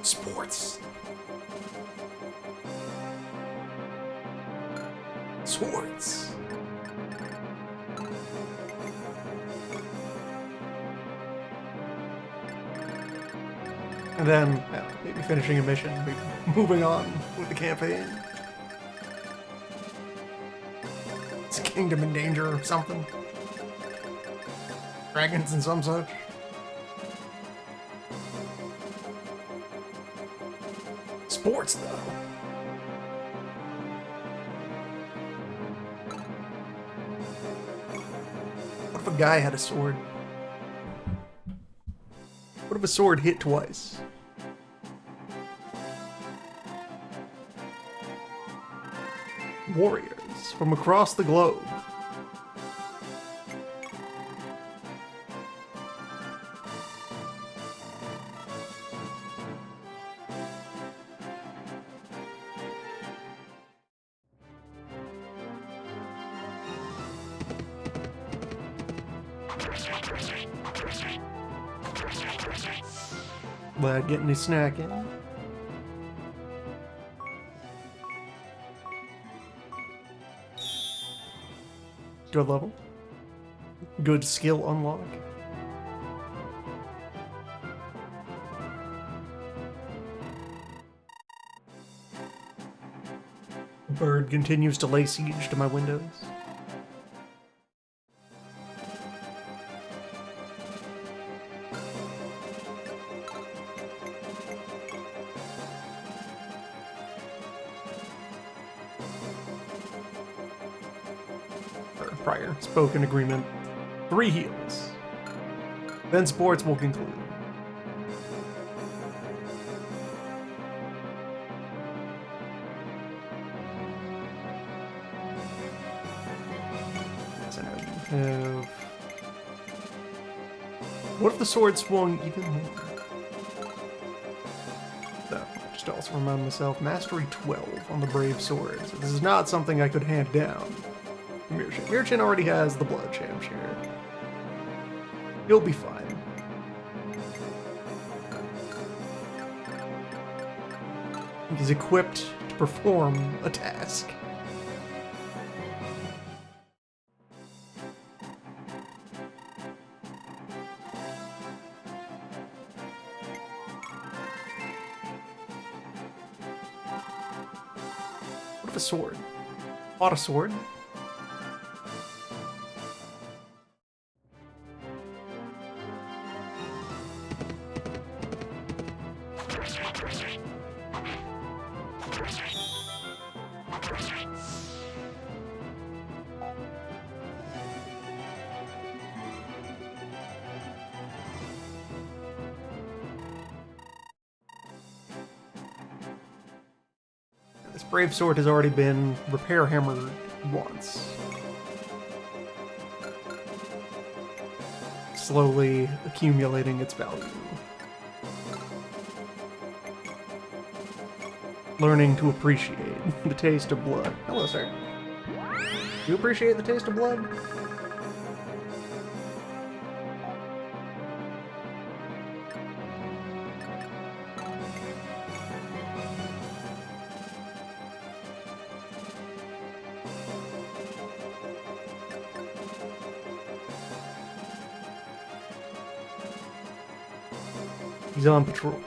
Sports. Swords. And then, maybe finishing a mission, maybe moving on with the campaign. It's a kingdom in danger or something. Dragons and some such. Sports, though. What if a guy had a sword? What if a sword hit twice? Warriors from across the globe. Glad getting his snack in. Good level. Good skill unlock. Bird continues to lay siege to my windows. Prior spoken agreement. 3 heals. Then sports will conclude. So now you have... What if the sword swung even more? So, just to also remind myself, Mastery 12 on the Brave Sword. So this is not something I could hand down. Mirchin. Mirchin already has the Blood Champ share. He'll be fine. He's equipped to perform a task. What if a sword? Bought a sword? This Brave Sword has already been repair hammered once. Slowly accumulating its value. Learning to appreciate the taste of blood. Hello, sir. Do you appreciate the taste of blood? He's on patrol.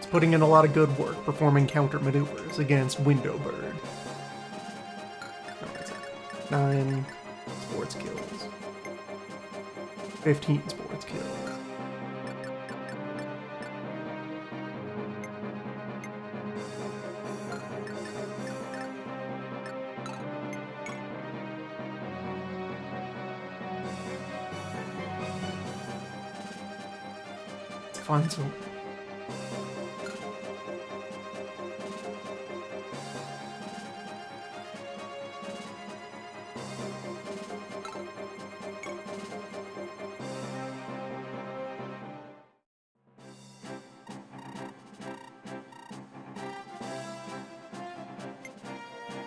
Putting in a lot of good work performing counter maneuvers against Window Bird. 9 sports kills. 15 sports kills. find some.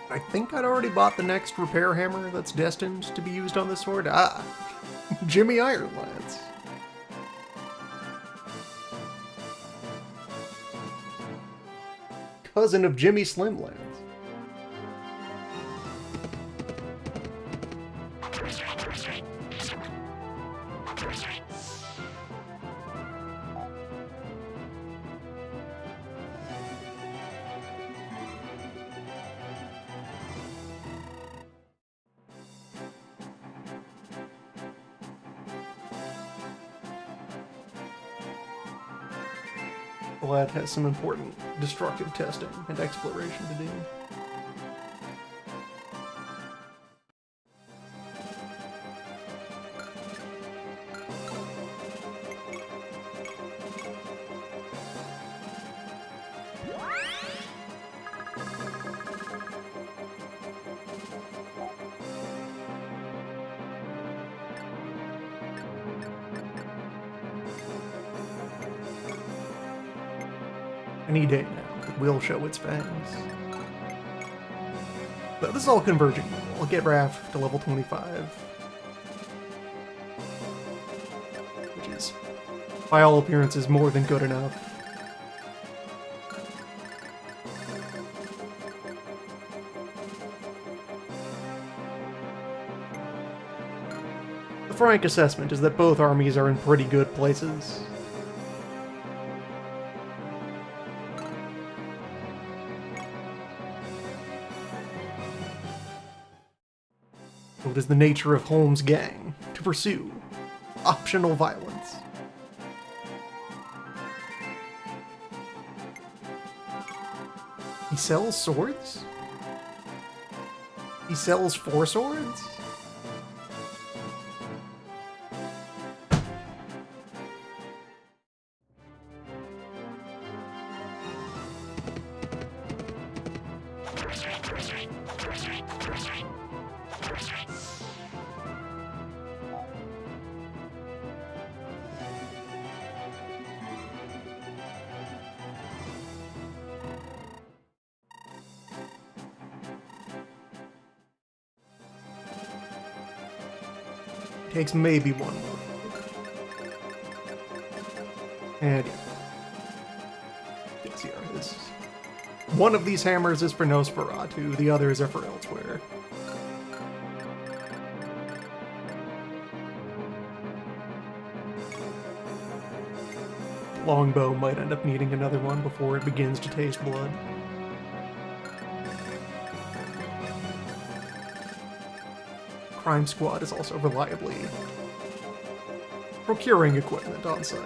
I think I'd already bought the next repair hammer that's destined to be used on this sword. Ah, Jimmy Ironlance. Cousin of Jimmy Slimlance. The lad has some important destructive testing and exploration to do. Any day now, it will show its fangs. But this is all converging. I'll get Raph to level 25. Which is, by all appearances, more than good enough. The frank assessment is that both armies are in pretty good places. It is the nature of Holmes' gang to pursue optional violence. He sells swords? He sells 4 swords? Takes maybe one more. And yes, here it is. One of these hammers is for Nosferatu, the others are for elsewhere. Longbow might end up needing another one before it begins to taste blood. Crime Squad is also reliably procuring equipment on site.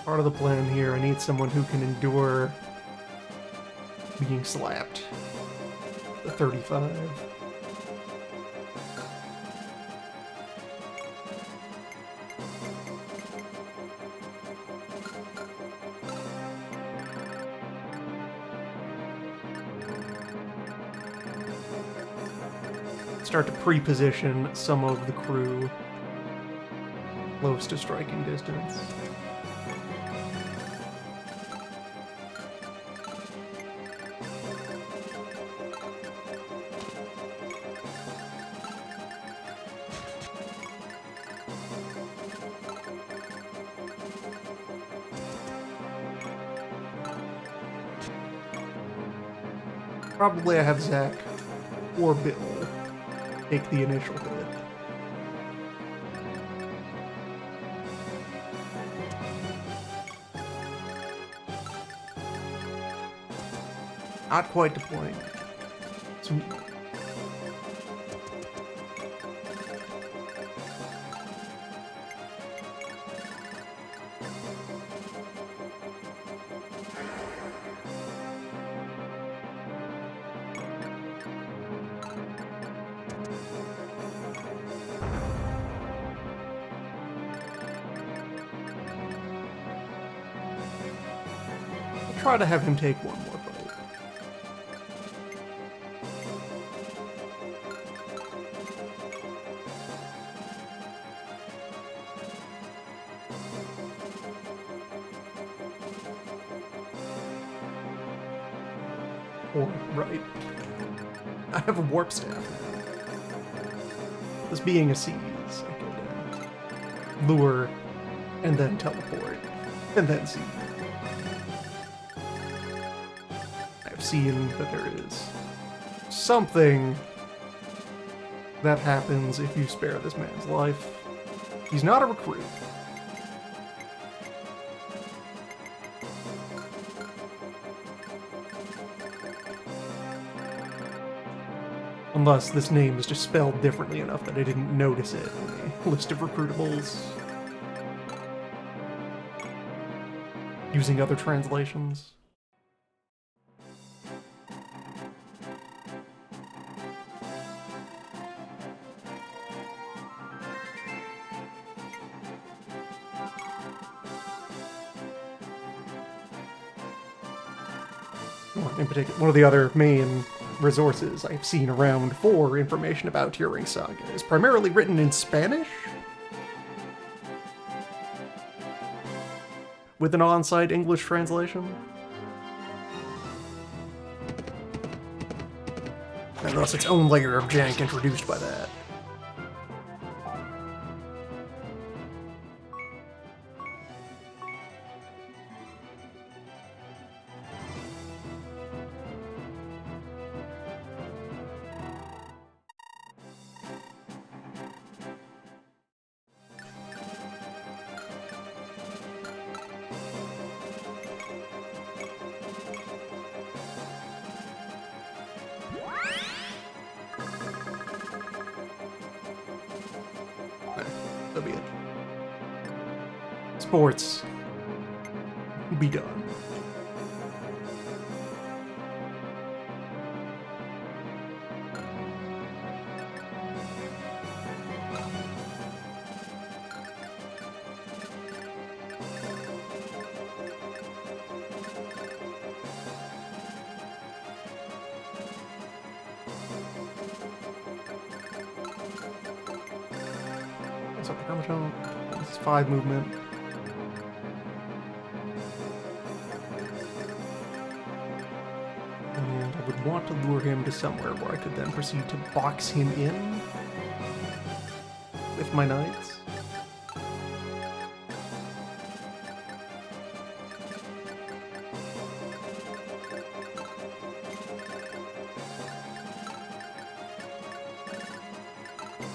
Part of the plan here, I need someone who can endure being slapped. The 35. Start to pre-position some of the crew close to striking distance. Probably I have Zach or Bill take the initial hit. Not quite deploying. So try to have him take one more fight. Or, right. I have a warp staff now. This being a seize, I could lure, and then teleport, and then seize. I've seen that there is something that happens if you spare this man's life. He's not a recruit. Unless this name is just spelled differently enough that I didn't notice it in the list of recruitables. Using other translations. In particular, one of the other main resources I've seen around for information about Turing Saga is primarily written in Spanish, with an on-site English translation. And thus its own layer of jank introduced by that. So be it. Sports. Be done. How much health? This is 5 movement. And I would want to lure him to somewhere where I could then proceed to box him in with my knights.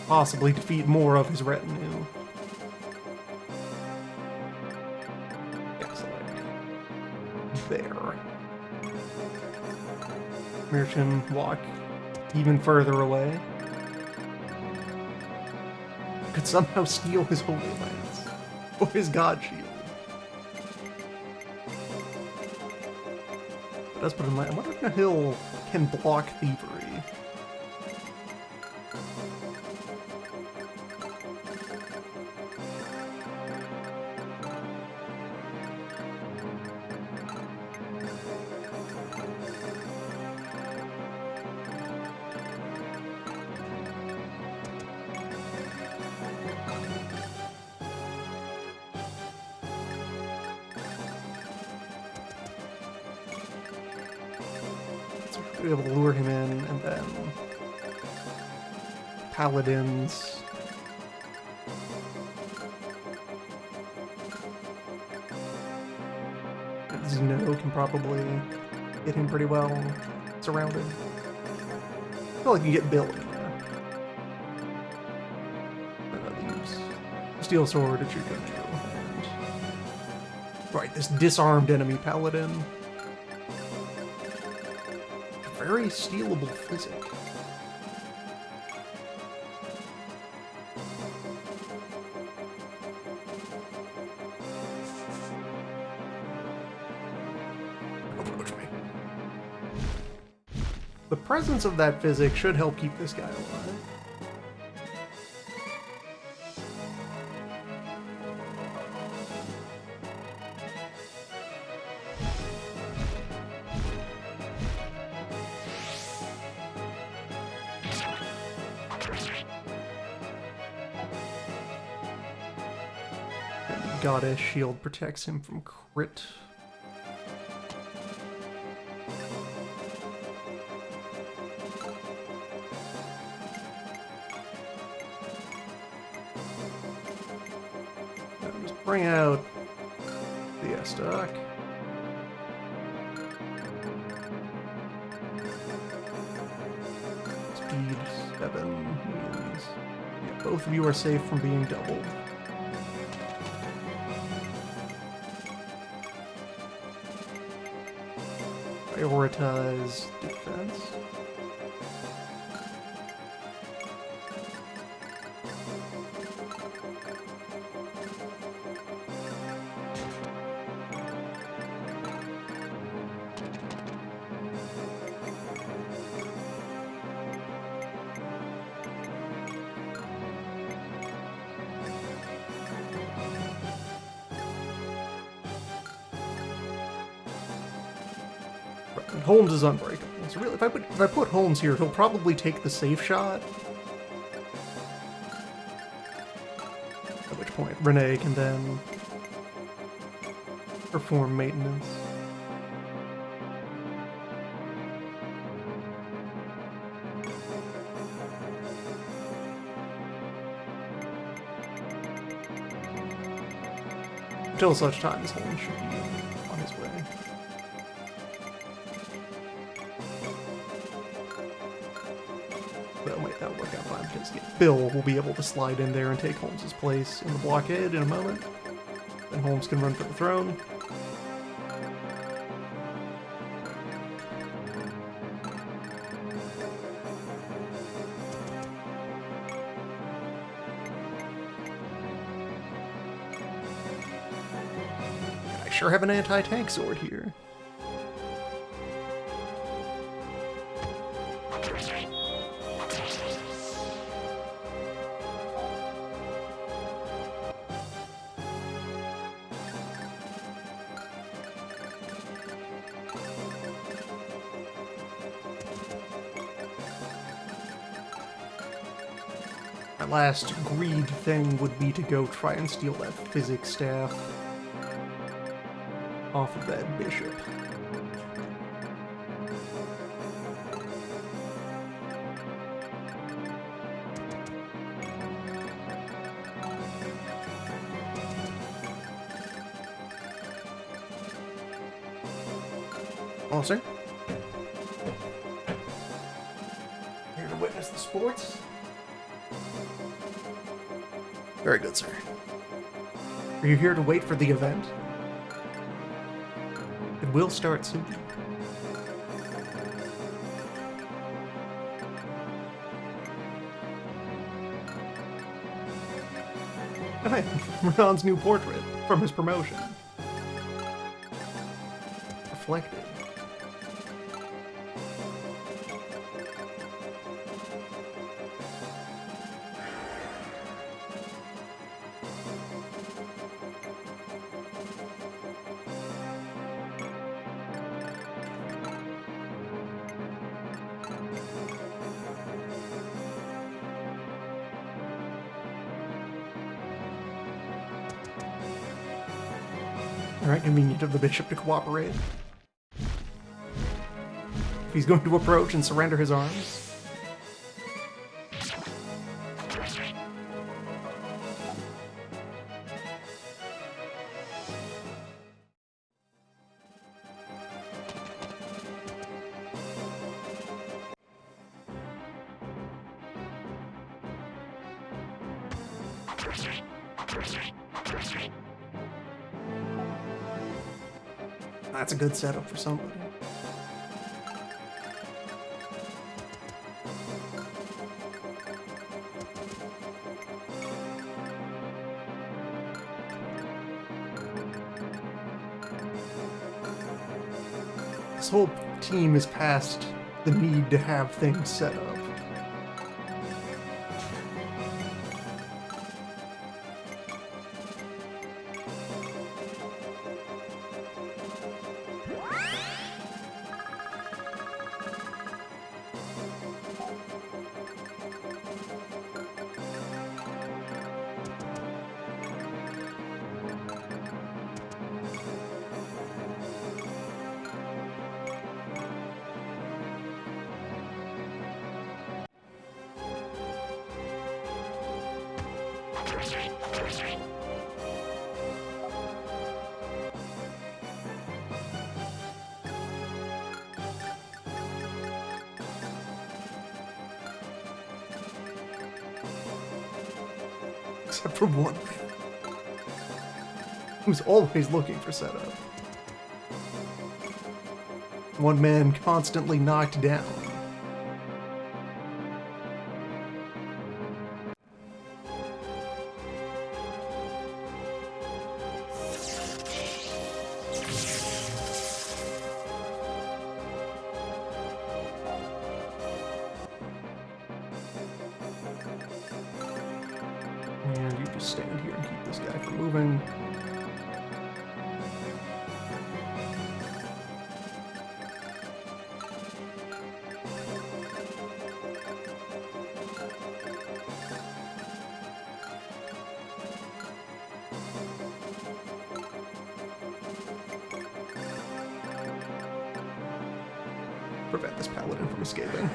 Possibly defeat more of his retinue. Yes, like there. Mirchin walk even further away. Could somehow steal his holy lance or his god shield. But does put in mind, I wonder if Nahil can block thievery. Be able to lure him in, and then paladins. Zeno can probably get him pretty well surrounded. I feel like you get Bill in there. That leaves Steel Sword at Chukunju. Right, this disarmed enemy paladin. Very stealable physic. Approach me. The presence of that physic should help keep this guy alive. Goddess shield protects him from crit. Now just bring out the S-Stock. Speed 7 means yeah, both of you are safe from being doubled. Prioritize defense. And Holmes is unbreakable. So really, if I put Holmes here, he'll probably take the safe shot. At which point, Renee can then perform maintenance. Until such time as Holmes should be on his way. But wait, that'll work out fine because yeah, Bill will be able to slide in there and take Holmes's place in the blockade in a moment. Then Holmes can run for the throne. I sure have an anti-tank sword here. My last greed thing would be to go try and steal that physics staff off of that bishop. Oh, sir. Here to witness the sports? Very good, sir. Are you here to wait for the event? It will start soon. Hey, Ron's new portrait from his promotion. Reflected. Alright, convenient of the bishop to cooperate. If he's going to approach and surrender his arms. That's a good setup for somebody. This whole team is past the need to have things set up. Except for one man who's always looking for setup. One man constantly knocked down. And you just stand here and keep this guy from moving. Prevent this paladin from escaping.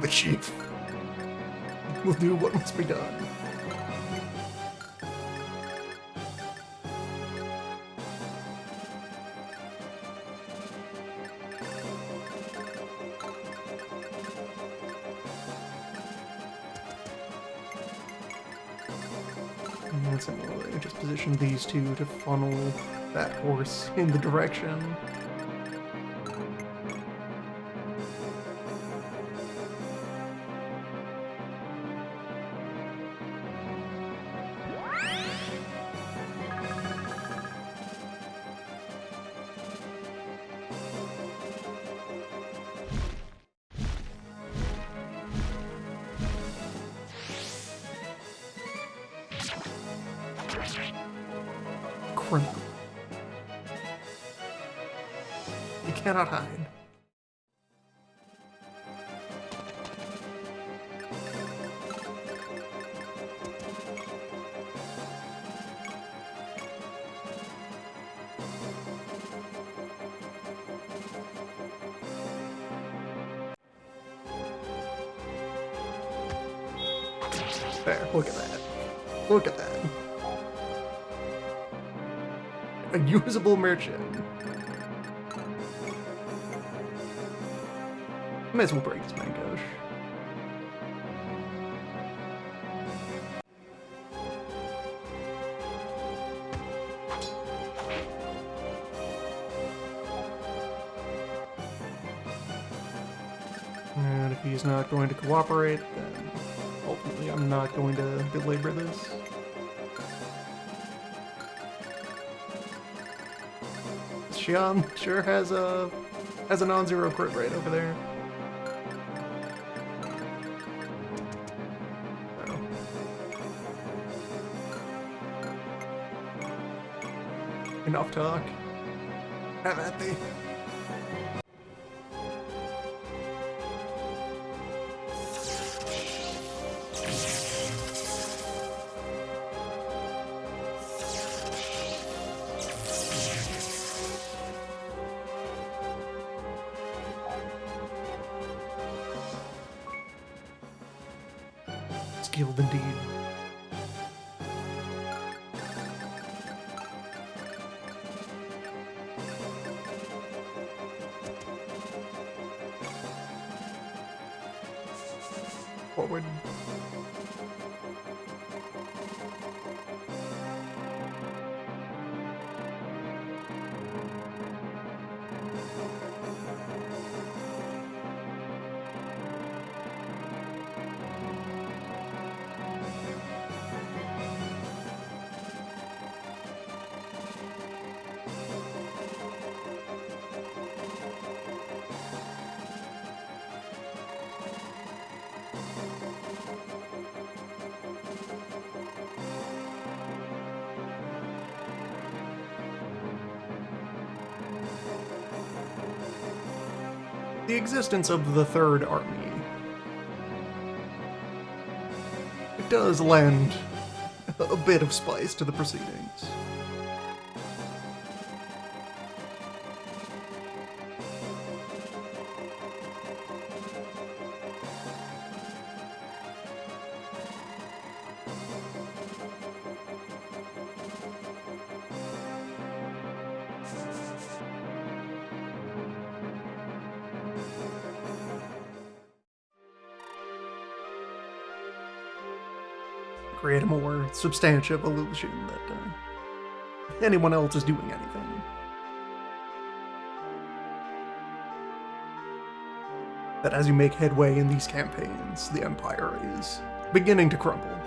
The chief will do what must be done. And similarly, just position these two to funnel that horse in the direction. Criminal. You cannot hide. There, look at that. Look at that. A usable merchant. May as well break this mangosh. And if he's not going to cooperate, then ultimately I'm not going to belabor this. Xian sure has a non-zero crit rate over there. Oh. Enough talk. Have at thee. Skilled indeed. Forward. The existence of the Third Army. It does lend a bit of spice to the proceedings. create a more substantive illusion that anyone else is doing anything. That as you make headway in these campaigns, the Empire is beginning to crumble.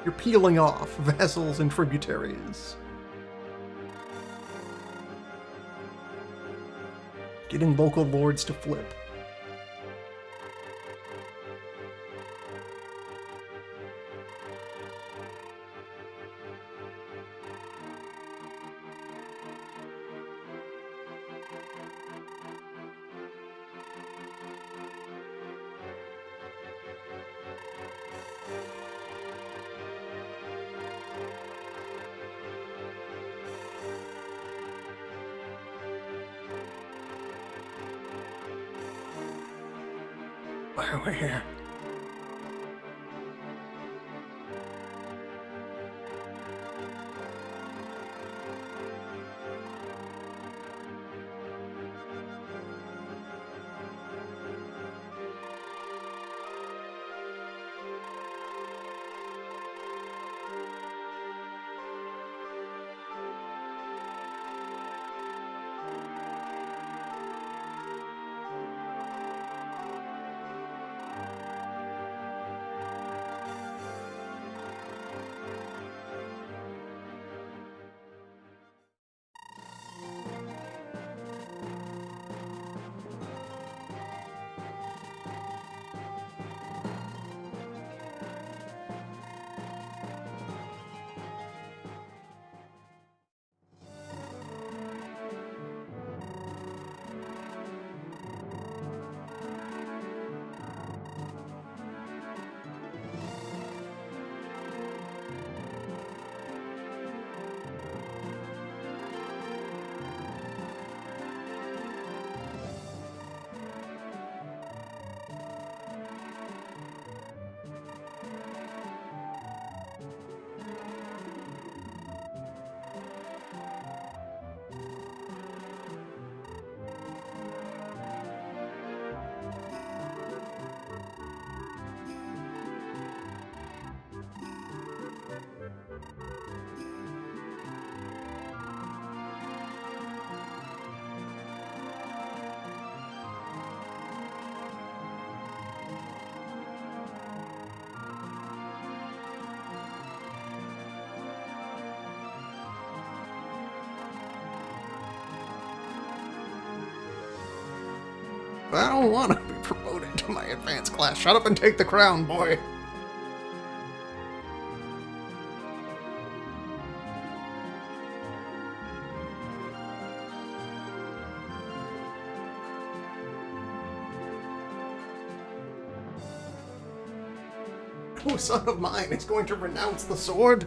You're peeling off vassals and tributaries. Getting local lords to flip. Why are we here? I don't want to be promoted to my advanced class. Shut up and take the crown, boy. No son of mine is going to renounce the sword.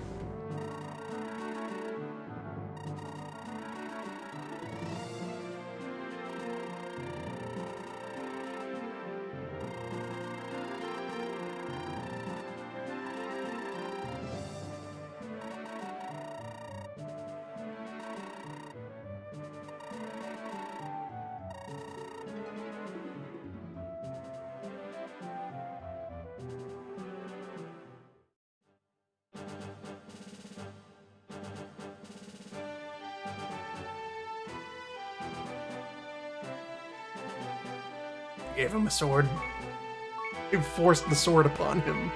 Gave him a sword. He forced the sword upon him.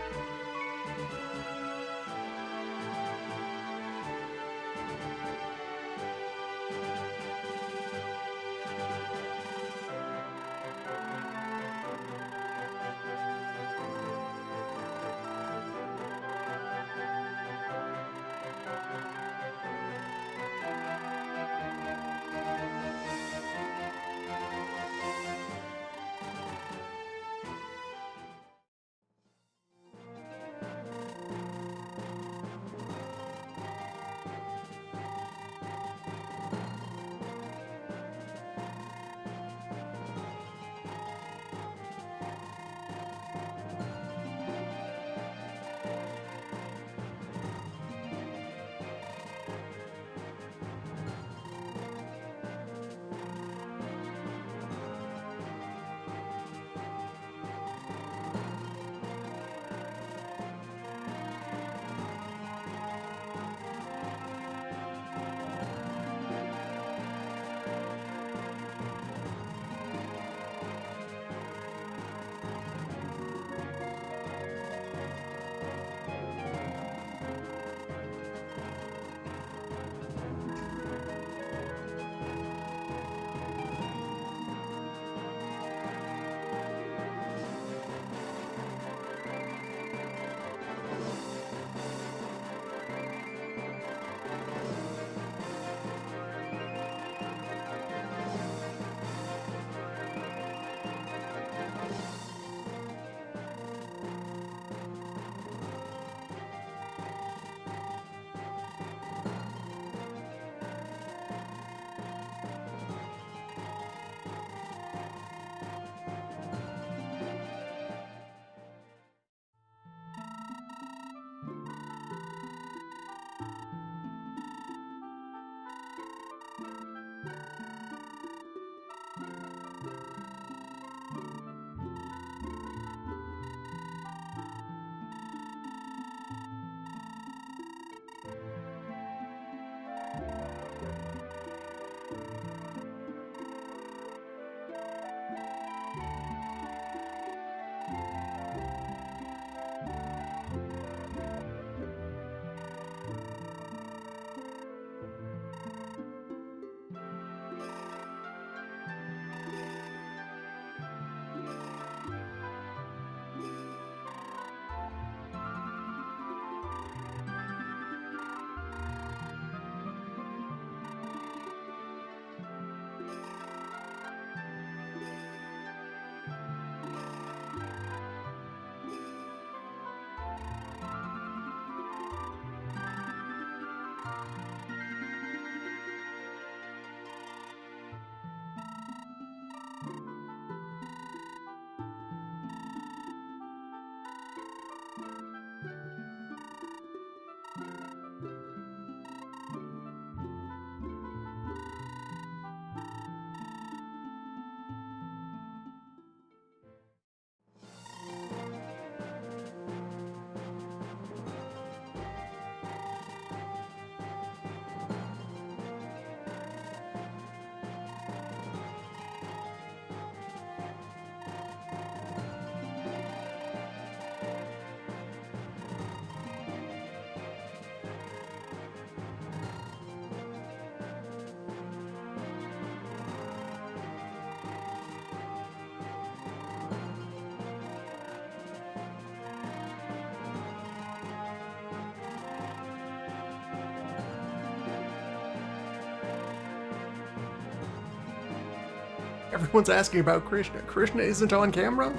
Everyone's asking about Krishna. Krishna isn't on camera?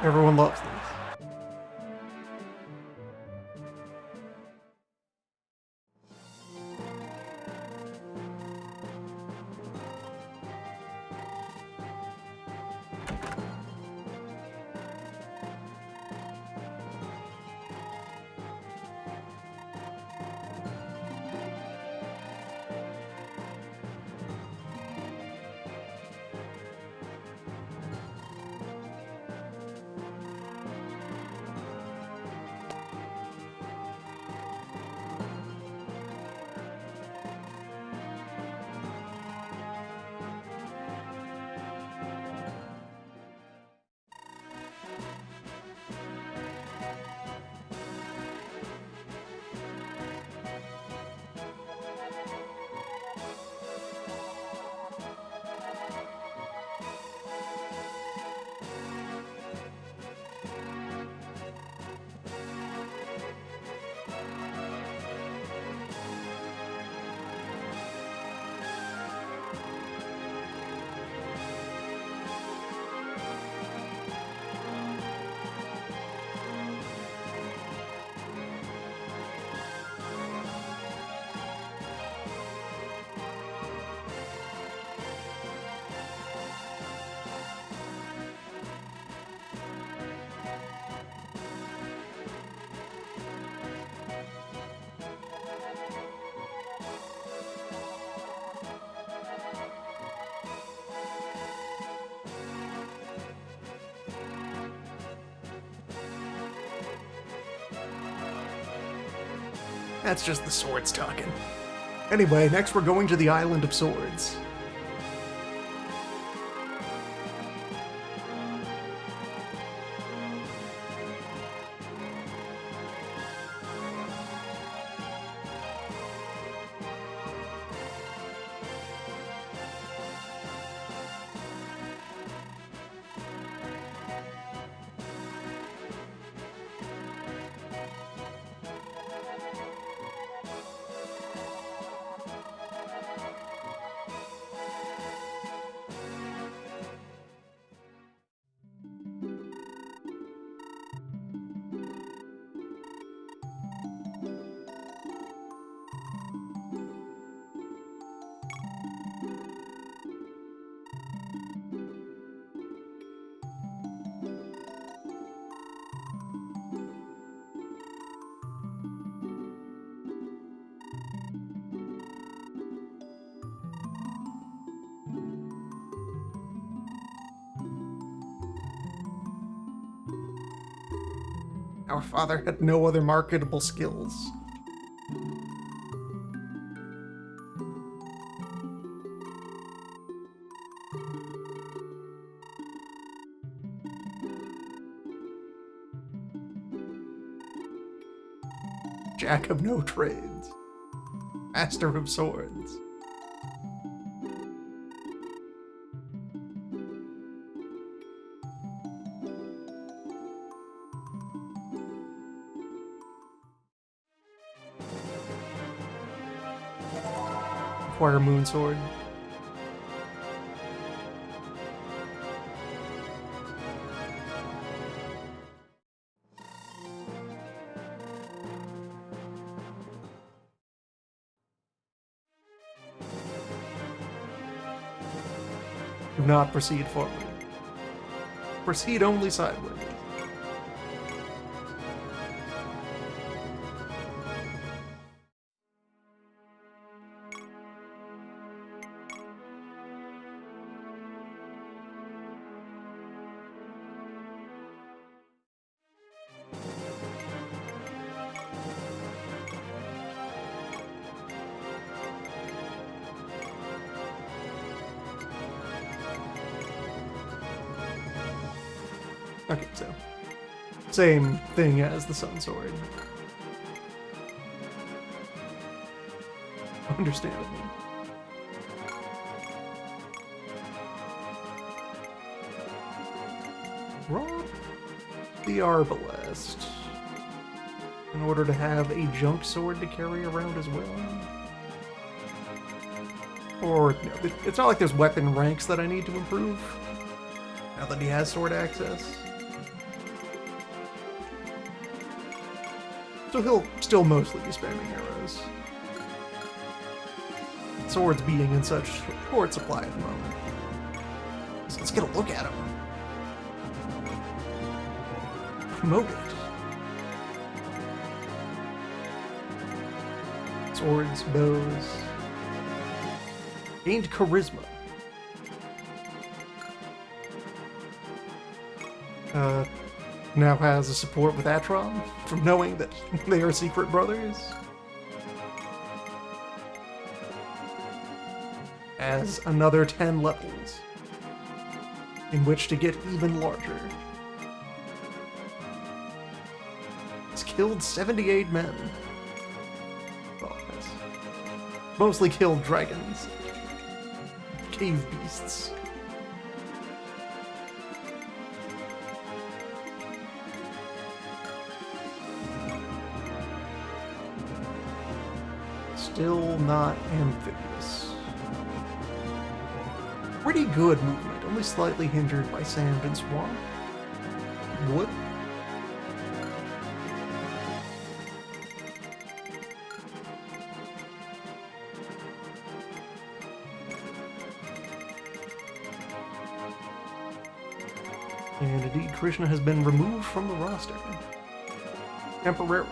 Everyone loves this. That's just the swords talking. Anyway, next we're going to the Island of Swords. Our father had no other marketable skills. Jack of no trades. Master of swords. Acquire Moonsword. Do not proceed forward. Proceed only sideways. Okay, so same thing as the Sun Sword. Understandable. Drop the Arbalest in order to have a junk sword to carry around as well. Or, no, it's not like there's weapon ranks that I need to improve now that he has sword access. So he'll still mostly be spamming arrows. Swords being in such short supply at the moment. So let's get a look at him. Promoted. Swords, bows. Gained charisma. Now has a support with Atron from knowing that they are secret brothers. Has another 10 levels in which to get even larger. Has killed 78 men. Well, has mostly killed dragons, cave beasts. Still not amphibious. Pretty good movement, only slightly hindered by sand and swamp. Wood? And indeed, Krishna has been removed from the roster. Temporarily.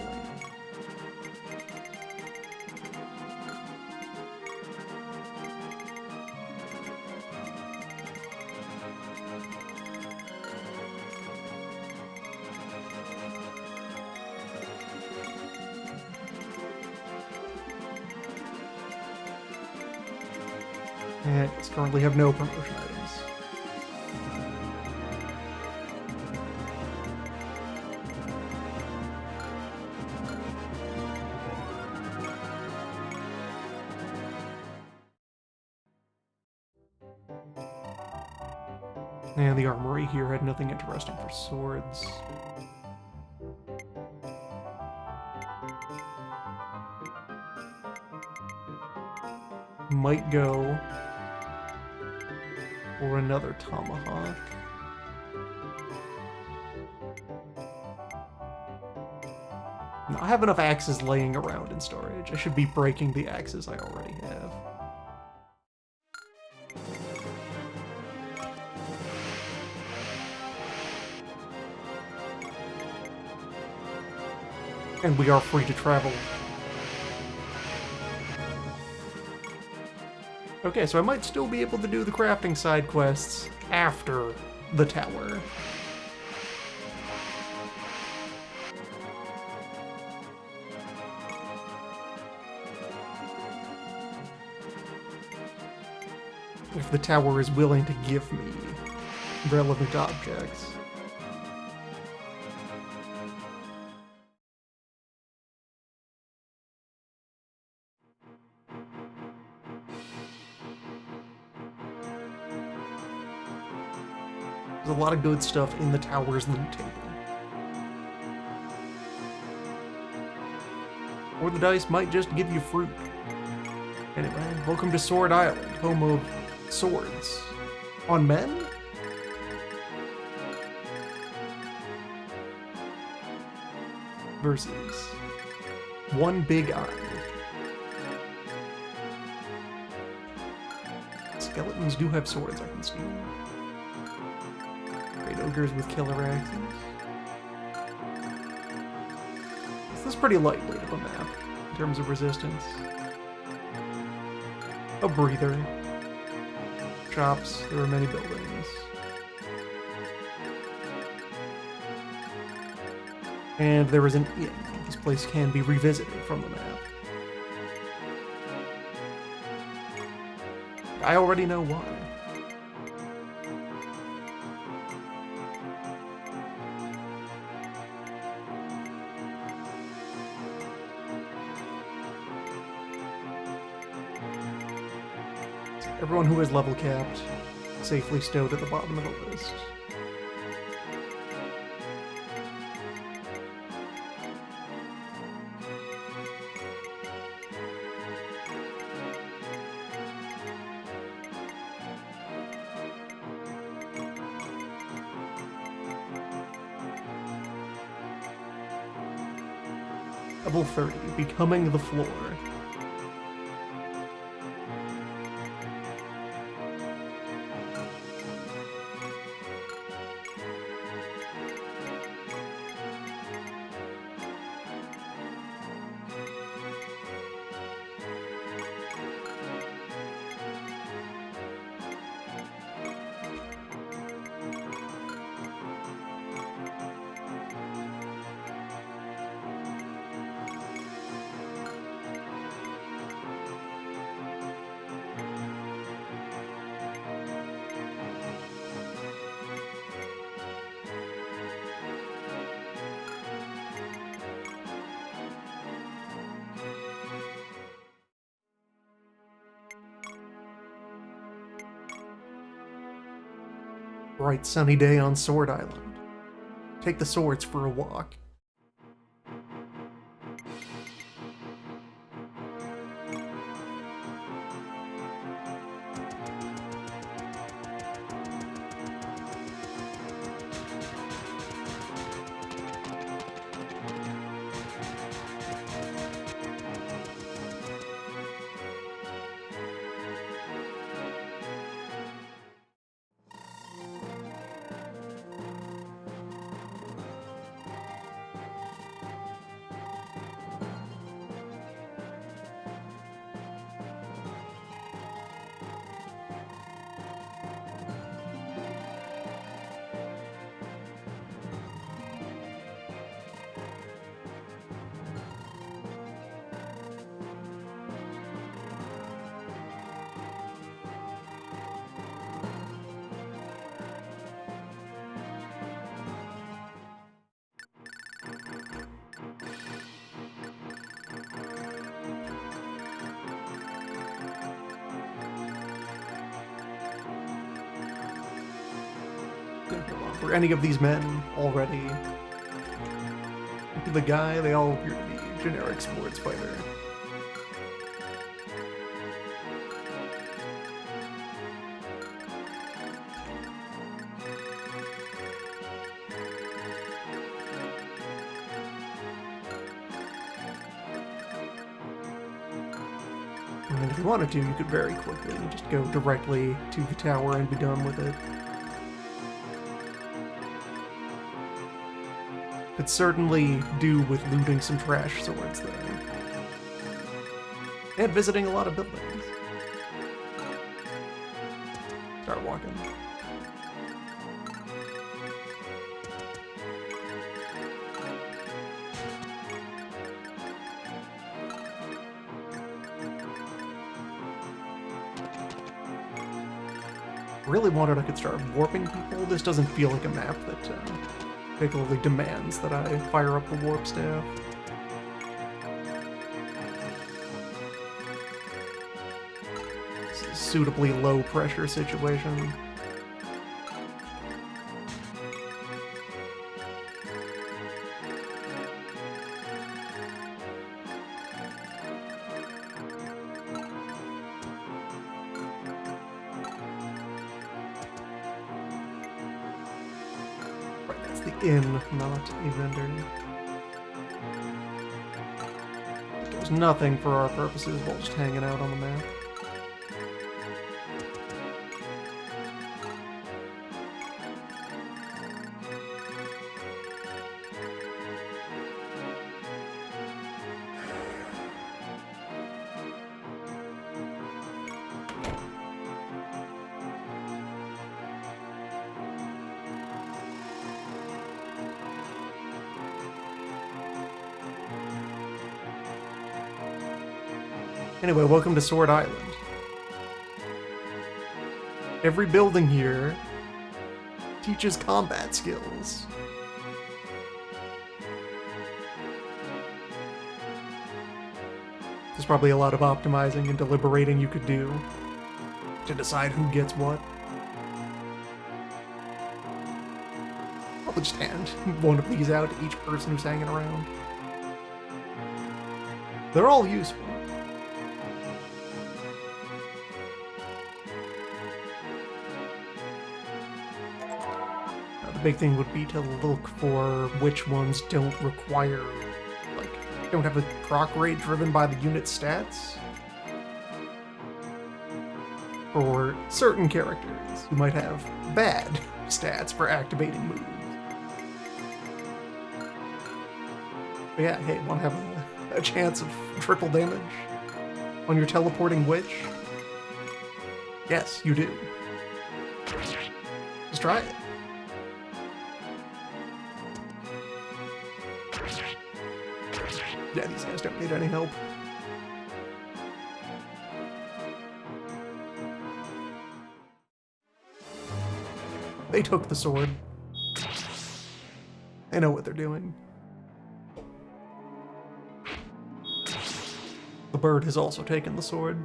And currently have no promotion items. And the armory here had nothing interesting for swords. Might go for another tomahawk. No, I have enough axes laying around in storage. I should be breaking the axes I already have. And we are free to travel. Okay, so I might still be able to do the crafting side quests after the tower. If the tower is willing to give me relevant objects. There's a lot of good stuff in the tower's loot table. Or the dice might just give you fruit. Anyway, welcome to Sword Island, home of swords. On men? Versus One Big Eye. skeletons do have swords I can steal. Great ogres with killer axes. This is pretty lightweight of a map in terms of resistance. A breather. Shops, there are many buildings. And there is an inn. This place can be revisited from the map. I already know why. Everyone who is level capped, safely stowed at the bottom of the list. Level 30, becoming the floor. Bright sunny day on Sword Island. Take the swords for a walk. For any of these men already. The guy, they all appear to be generic sports fighter. And if you wanted to, you could very quickly just go directly to the tower and be done with it. Could certainly do with looting some trash swords, though. And visiting a lot of buildings. Start walking. Really wanted I could start warping people. This doesn't feel like a map that particularly demands that I fire up the warp staff. It's a suitably low pressure situation. Inn, not a vendor. There's nothing for our purposes while just hanging out on the map. Anyway, welcome to Sword Island. Every building here teaches combat skills. There's probably a lot of optimizing and deliberating you could do to decide who gets what. Probably just hand one of these out to each person who's hanging around. They're all useful. The big thing would be to look for which ones don't require, like, don't have a proc rate driven by the unit stats. For certain characters who might have bad stats for activating moves. But yeah, hey, want to have a chance of triple damage on your teleporting witch? Yes, you do. Just try it. Yeah, these guys don't need any help. They took the sword. They know what they're doing. The bird has also taken the sword.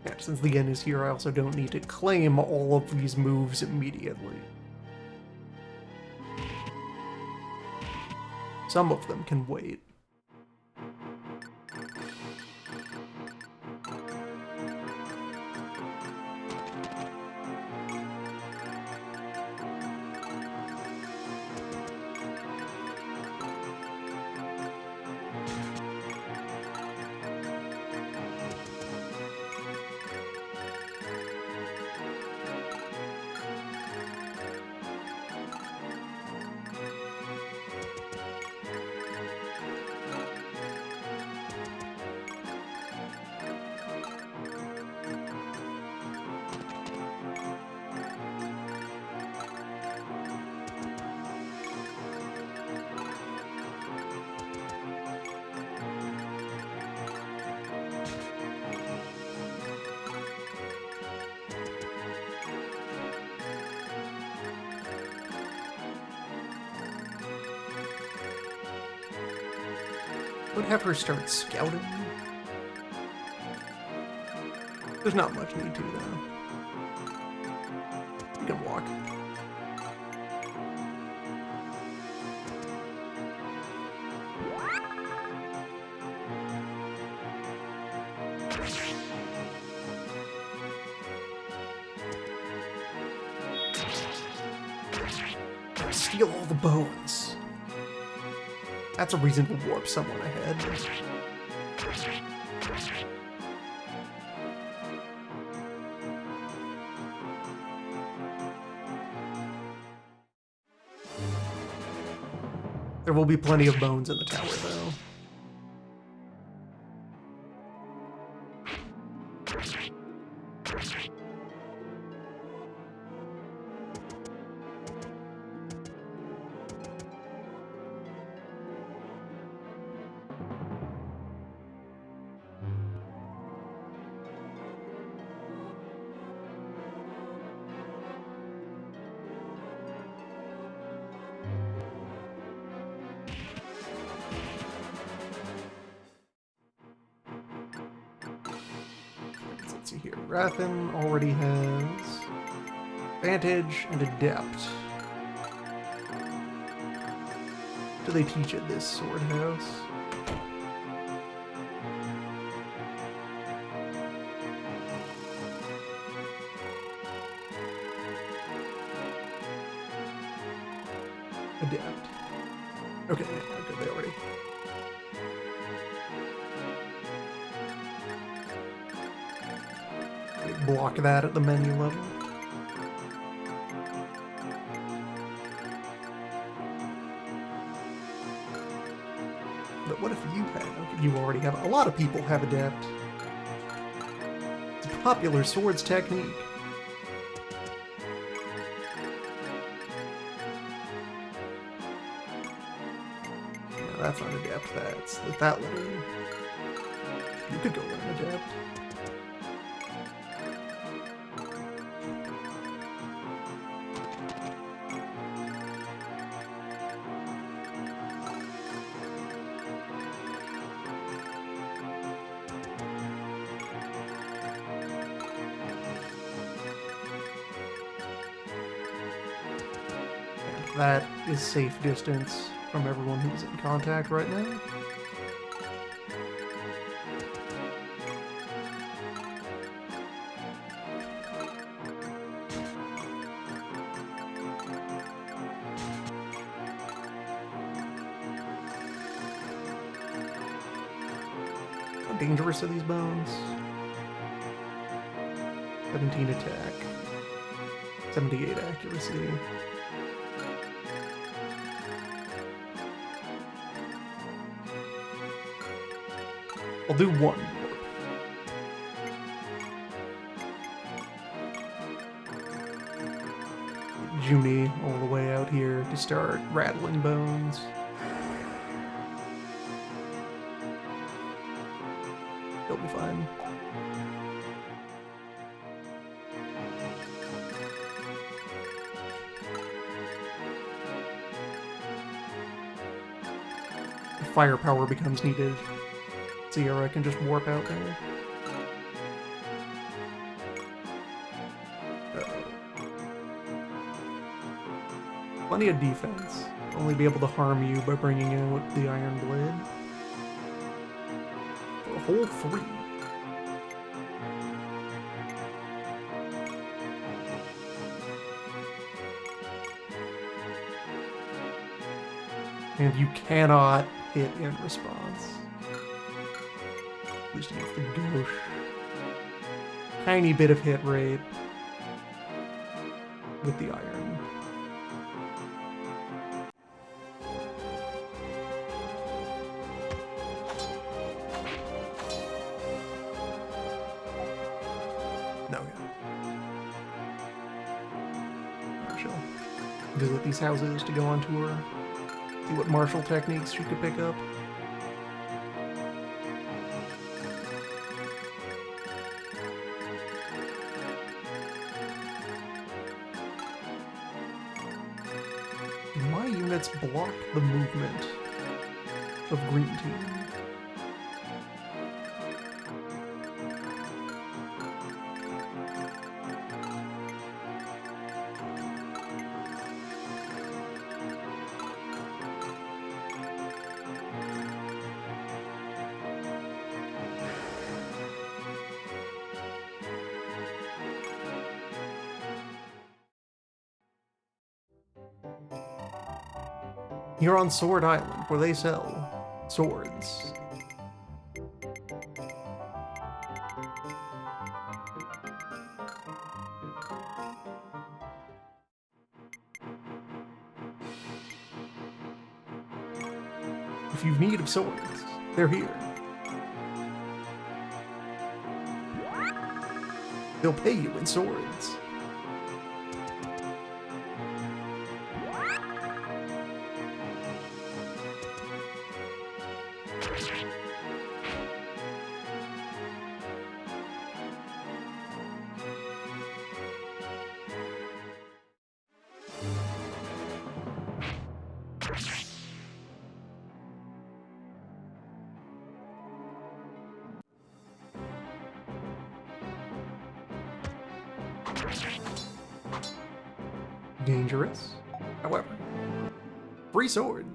Yeah, since the end is here, I also don't need to claim all of these moves immediately. Some of them can wait. Would have her start scouting. There's not much need to, though. You can walk. Steal all the bones. That's a reason to warp someone ahead. There will be plenty of bones in the tower, though. Let's see here. Rathan already has Vantage and Adept. Do they teach at this sword house? Adept. Okay, yeah, good, they already. Block that at the menu level. But what if you have? You already have. A lot of people have Adept. It's a popular swords technique. No, that's not Adept. That's that letter. You could go learn Adept. That is safe distance from everyone who's in contact right now. How dangerous are these bones? 17 attack. 78 accuracy. I'll do one warp. Junie all the way out here to start rattling bones. He'll be fine. If firepower becomes needed, Sierra can just warp out there. Plenty of defense. Only be able to harm you by bringing out the Iron Blade. For a whole 3. And you cannot hit in response. At least against the gauche. Tiny bit of hit rate with the iron. No, yeah. She'll visit these houses to go on tour. See what martial techniques she could pick up. My units block the movement of green team. You're on Sword Island, where they sell swords. If you've need of swords, they're here. They'll pay you in swords. Dangerous. However, free sword.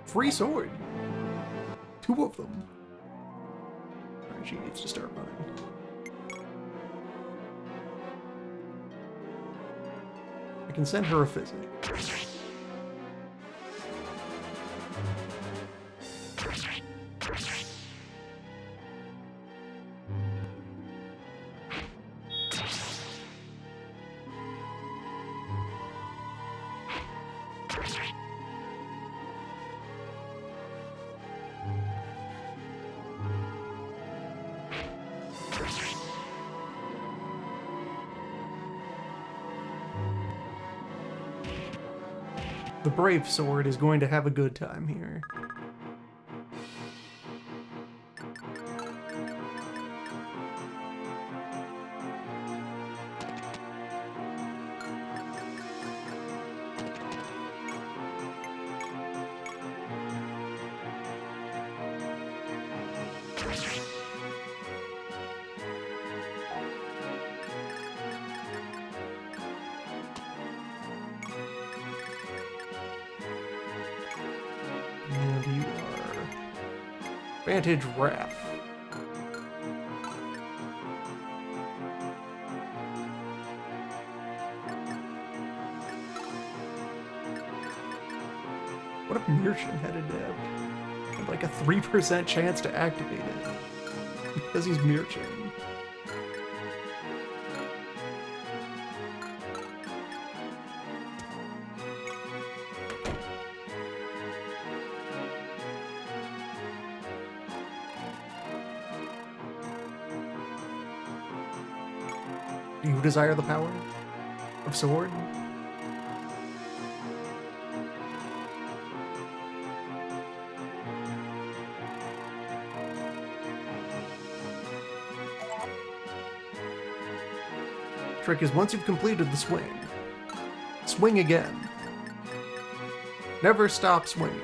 Free sword. 2 of them. Alright, she needs to start running. I can send her a physic. The Brave Sword is going to have a good time here. And you are Vantage Wrath. What if Merchant had Adept? Had like a 3% chance to activate it. Because he's Merchant. Do you desire the power of Sword? Trick is once you've completed the swing, swing again. Never stop swinging.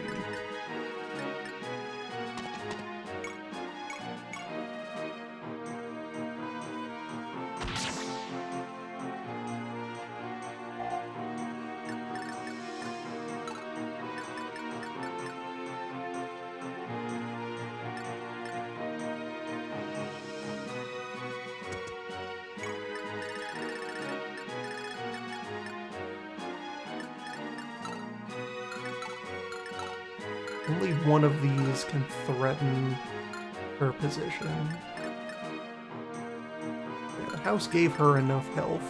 Only one of these can threaten her position. Yeah, the house gave her enough health.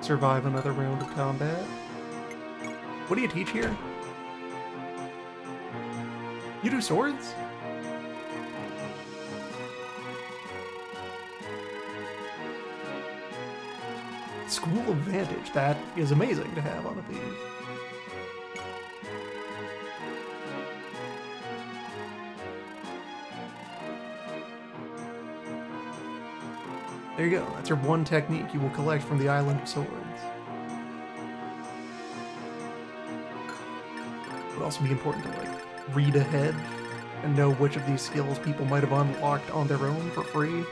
Survive another round of combat. What do you teach here? You do swords? School of Vantage. That is amazing to have on a thief. There you go. That's your one technique you will collect from the Island of Swords. It would also be important to, like, read ahead and know which of these skills people might have unlocked on their own for free.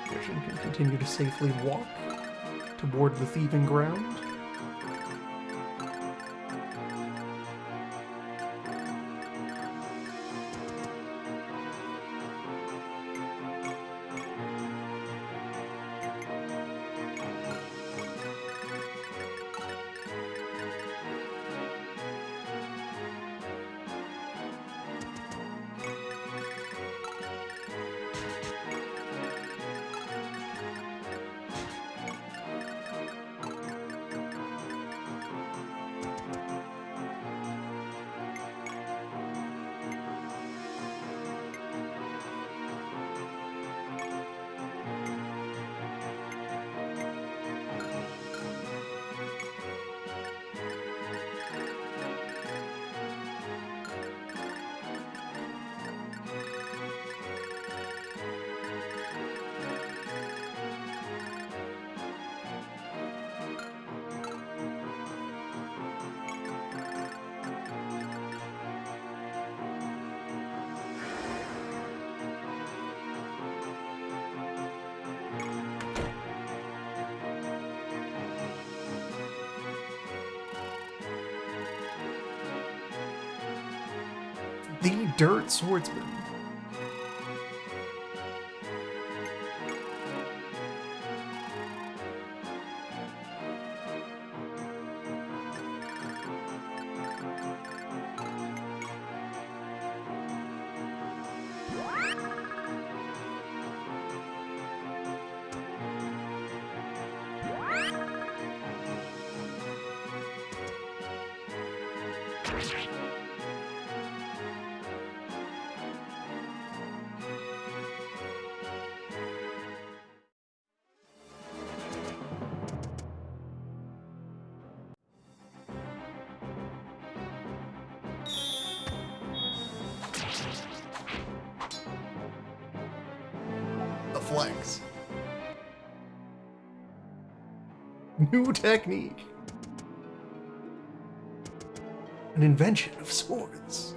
Magician can continue to safely walk toward the thieving ground. The Dirt Swordsman. flex. New technique. An invention of swords.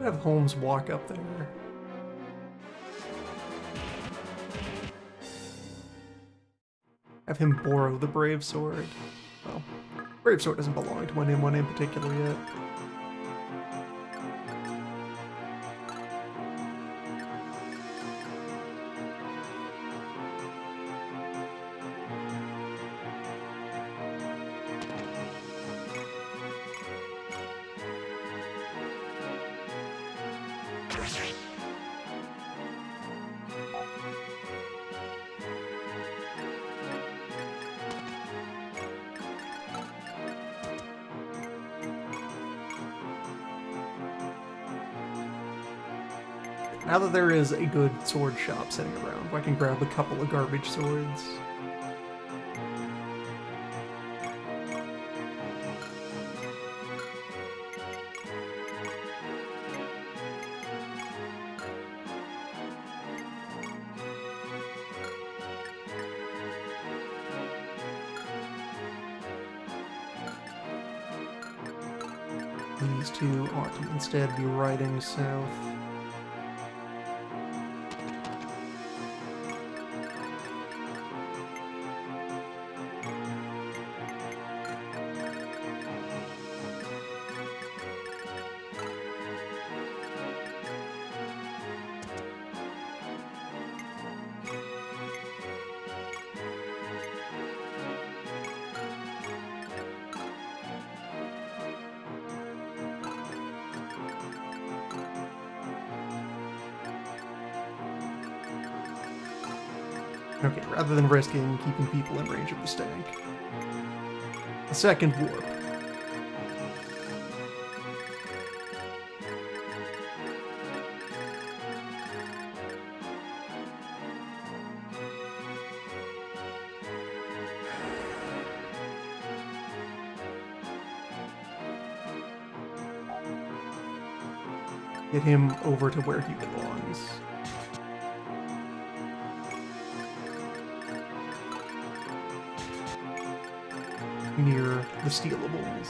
Have Holmes walk up there. Have him borrow the Brave Sword. Well, Brave Sword doesn't belong to anyone in particular yet. Now that there is a good sword shop sitting around, I can grab a couple of garbage swords. These two ought to instead be riding south. Okay, rather than risking keeping people in range of the stank. A second warp. Get him over to where he belongs. Near the stealables.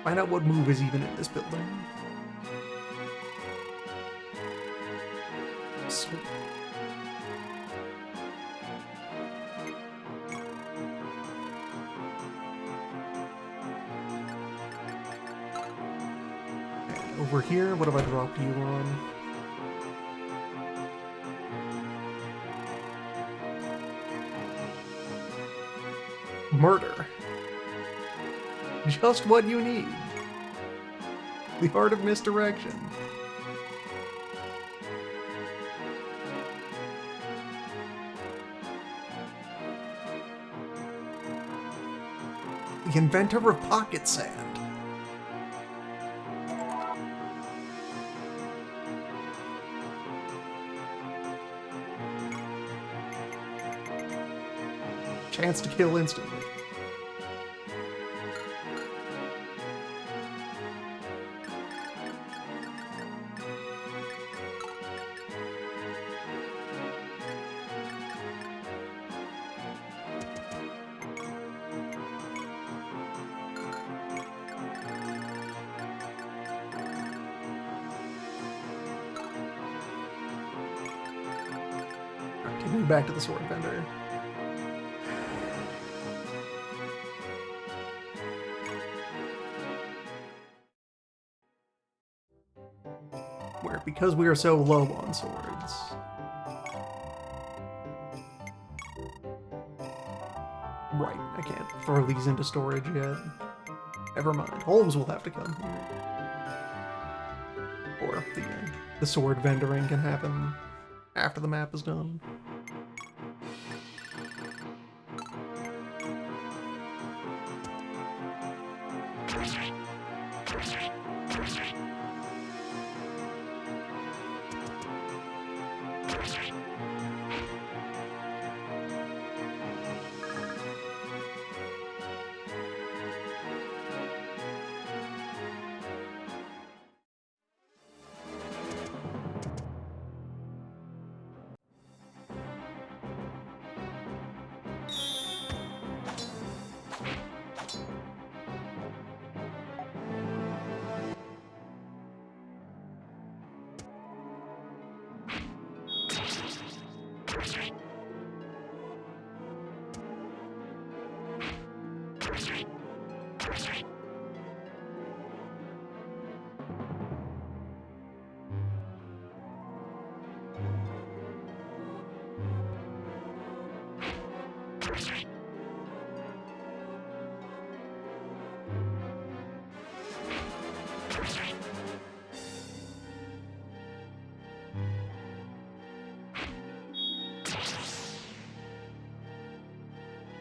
Find out what move is even in this building. Sweet. And over here, what have I dropped you on? Murder. Just what you need. The art of misdirection. The inventor of pocket sand. Chance to kill instantly. Taking me back to the sword vendor. longer because we are so low on swords. Right, I can't throw these into storage yet. Never mind, Holmes will have to come here. Or the sword vendoring can happen after the map is done.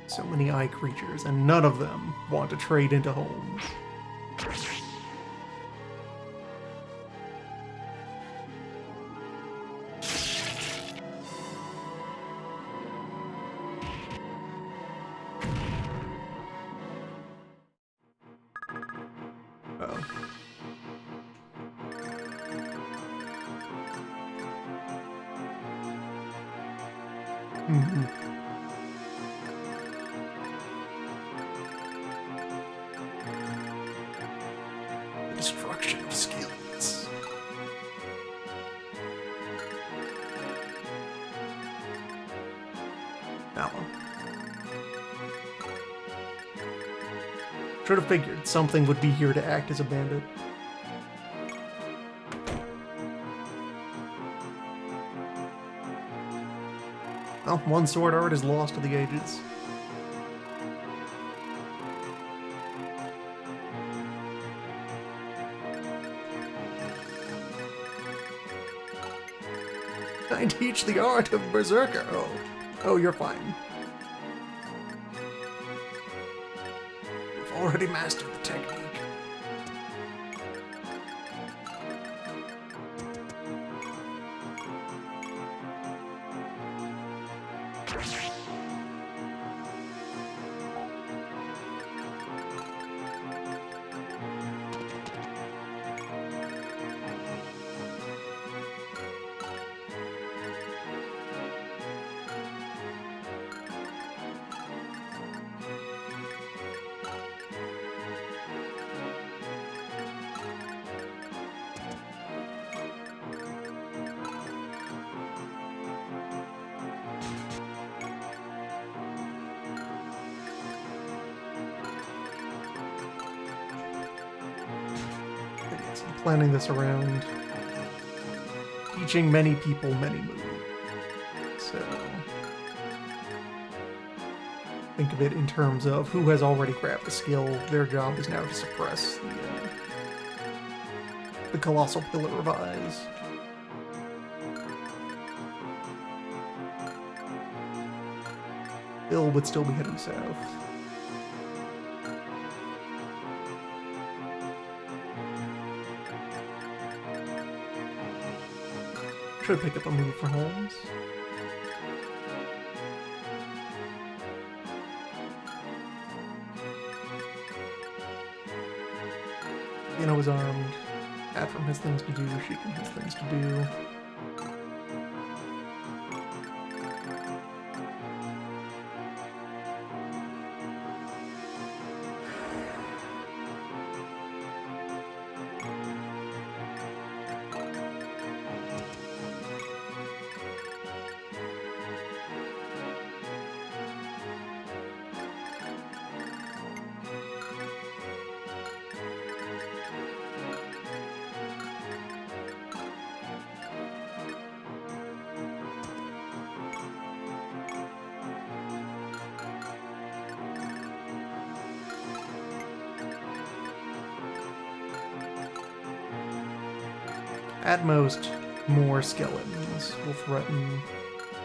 So many eye creatures, and none of them want to trade into Holmes. Destruction of skills. Mallow. Should have figured something would be here to act as a bandit. Well, one sword art is lost to the ages. I teach the art of Berserker. Oh, you're fine. You've already mastered the technique. I'm planning this around teaching many people many moves. So think of it in terms of who has already grabbed a skill. Their job is now to suppress the Colossal Pillar of Eyes. Bill would still be heading south. Should pick up a move for Holmes. Yano is armed. Atram has things to do. Sheikah has things to do. At most, more skeletons will threaten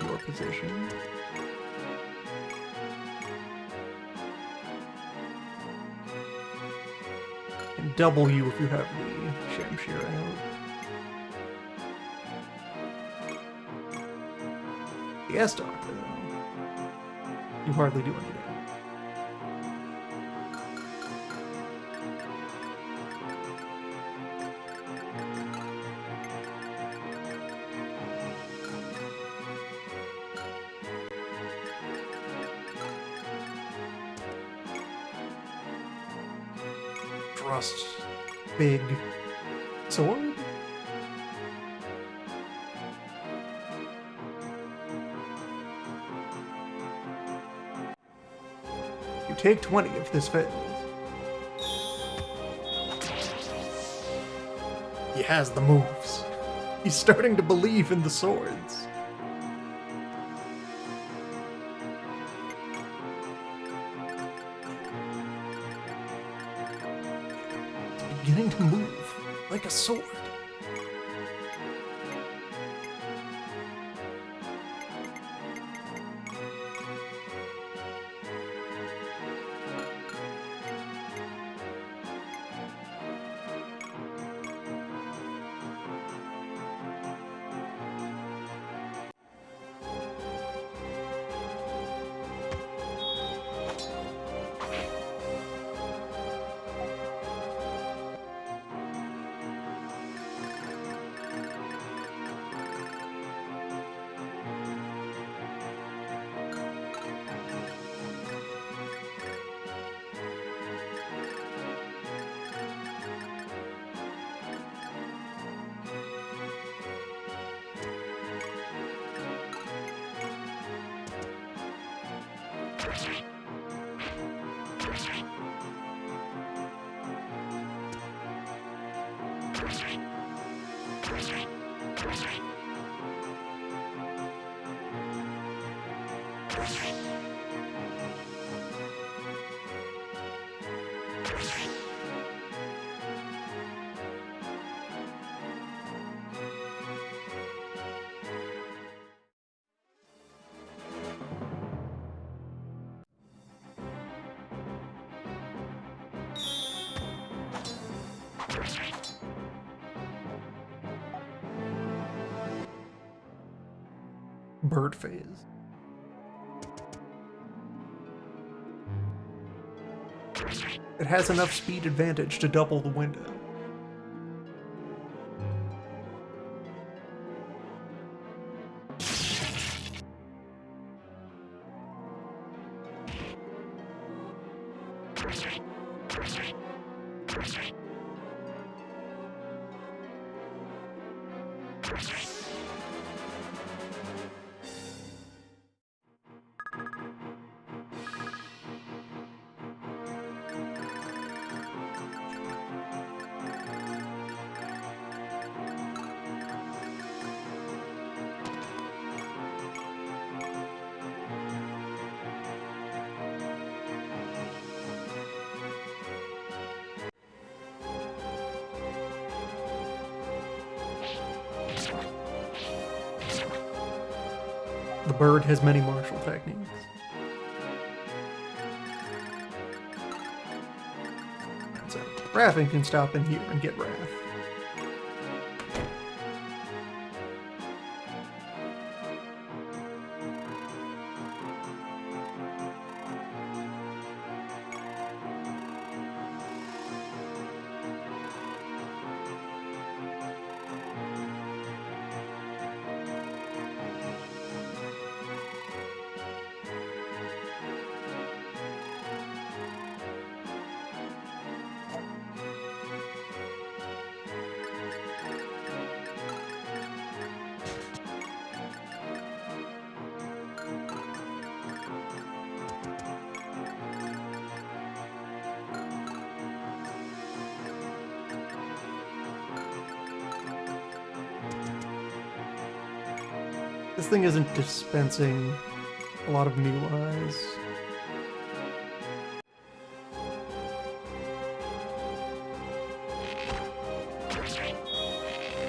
your position. And double you if you have the Shamshir out. The S-Dock, though, you hardly do any damage. Thrust. Big sword? You take 20 if this fails. He has the moves. He's starting to believe in the swords. It's beginning to move like a sword. Bird phase. It has enough speed advantage to double the window. The bird has many martial techniques. So, Wrathing can stop in here and get Wrath. This thing isn't dispensing a lot of new eyes.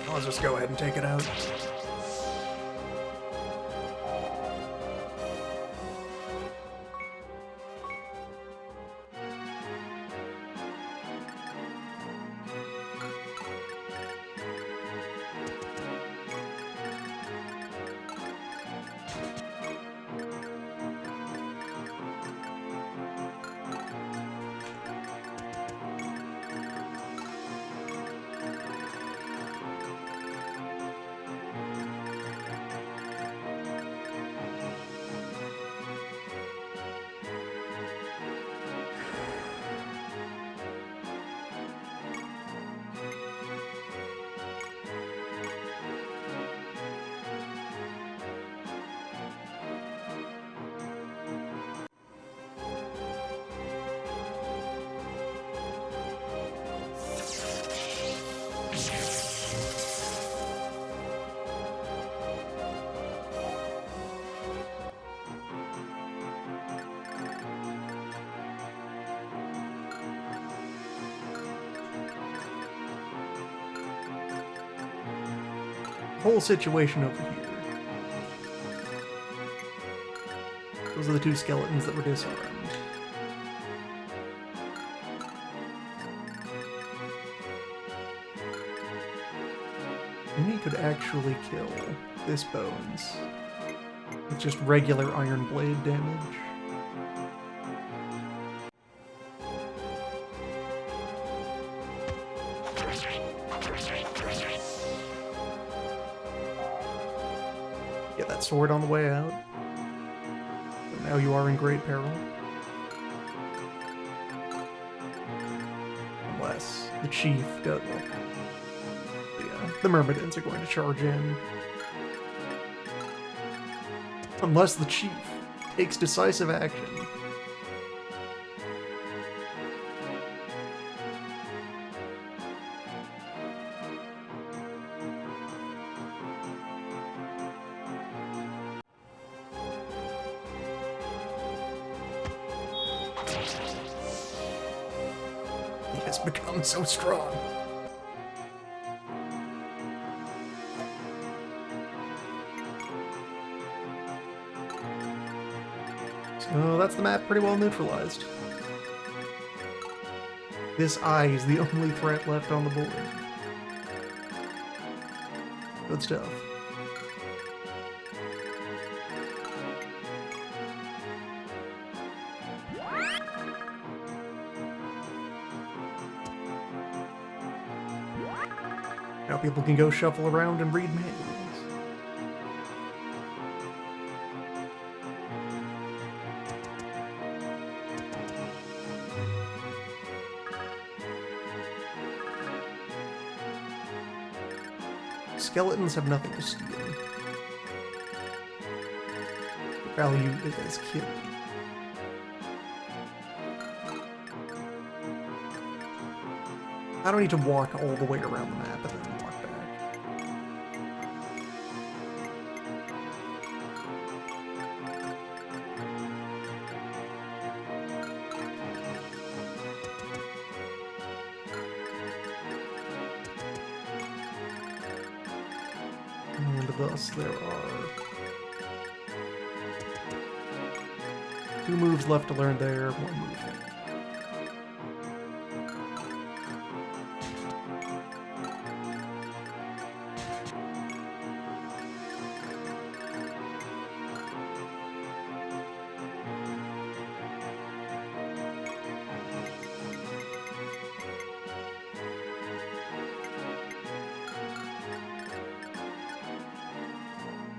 That was just go ahead and take it out. Whole situation over here. Those are the two skeletons that were disarmed. And he could actually kill this Bones with just regular Iron Blade damage. Get that sword on the way out. But now you are in great peril. Unless the chief does. Yeah, the Myrmidons are going to charge in. Unless the chief takes decisive action. He has become so strong. So that's the map pretty well neutralized. This eye is the only threat left on the board. Good stuff. Now people can go shuffle around and read manuals. Skeletons have nothing to steal. The value is killing. I don't need to walk all the way around the map and then walk back. And thus there are 2 moves left to learn there, 1 move there.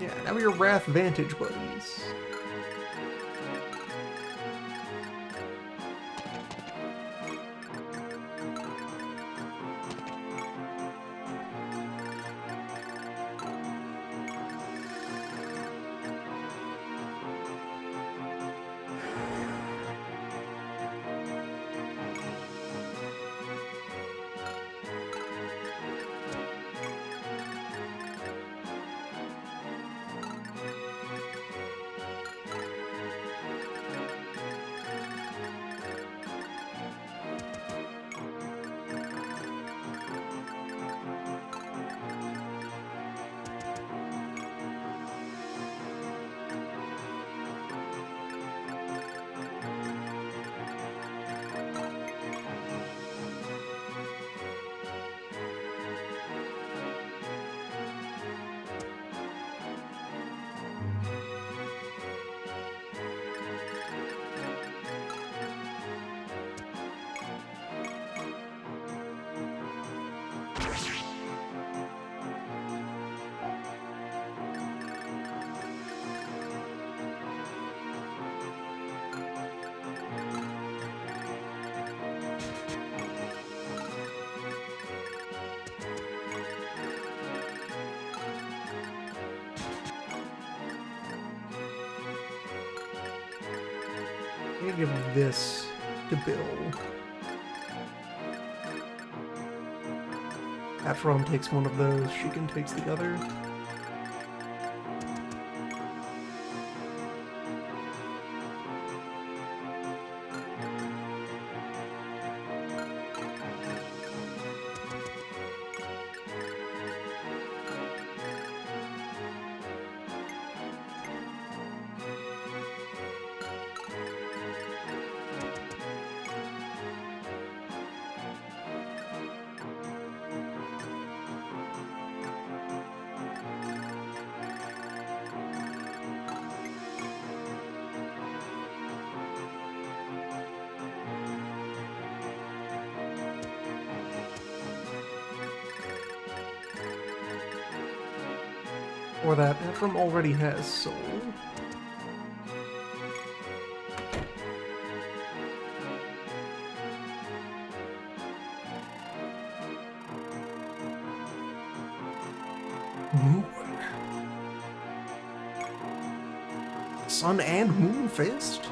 Yeah, now we're Wrath Vantage buddies. I'm gonna give this to Bill. Atron takes one of those, Shiken takes the other. Or that Ephraim already has soul. Moon. Sun and Moon Fist?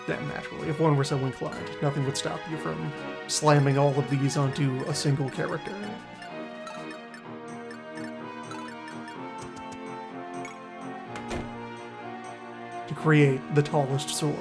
Damn, naturally. If one were so inclined, nothing would stop you from slamming all of these onto a single character. To create the tallest sword.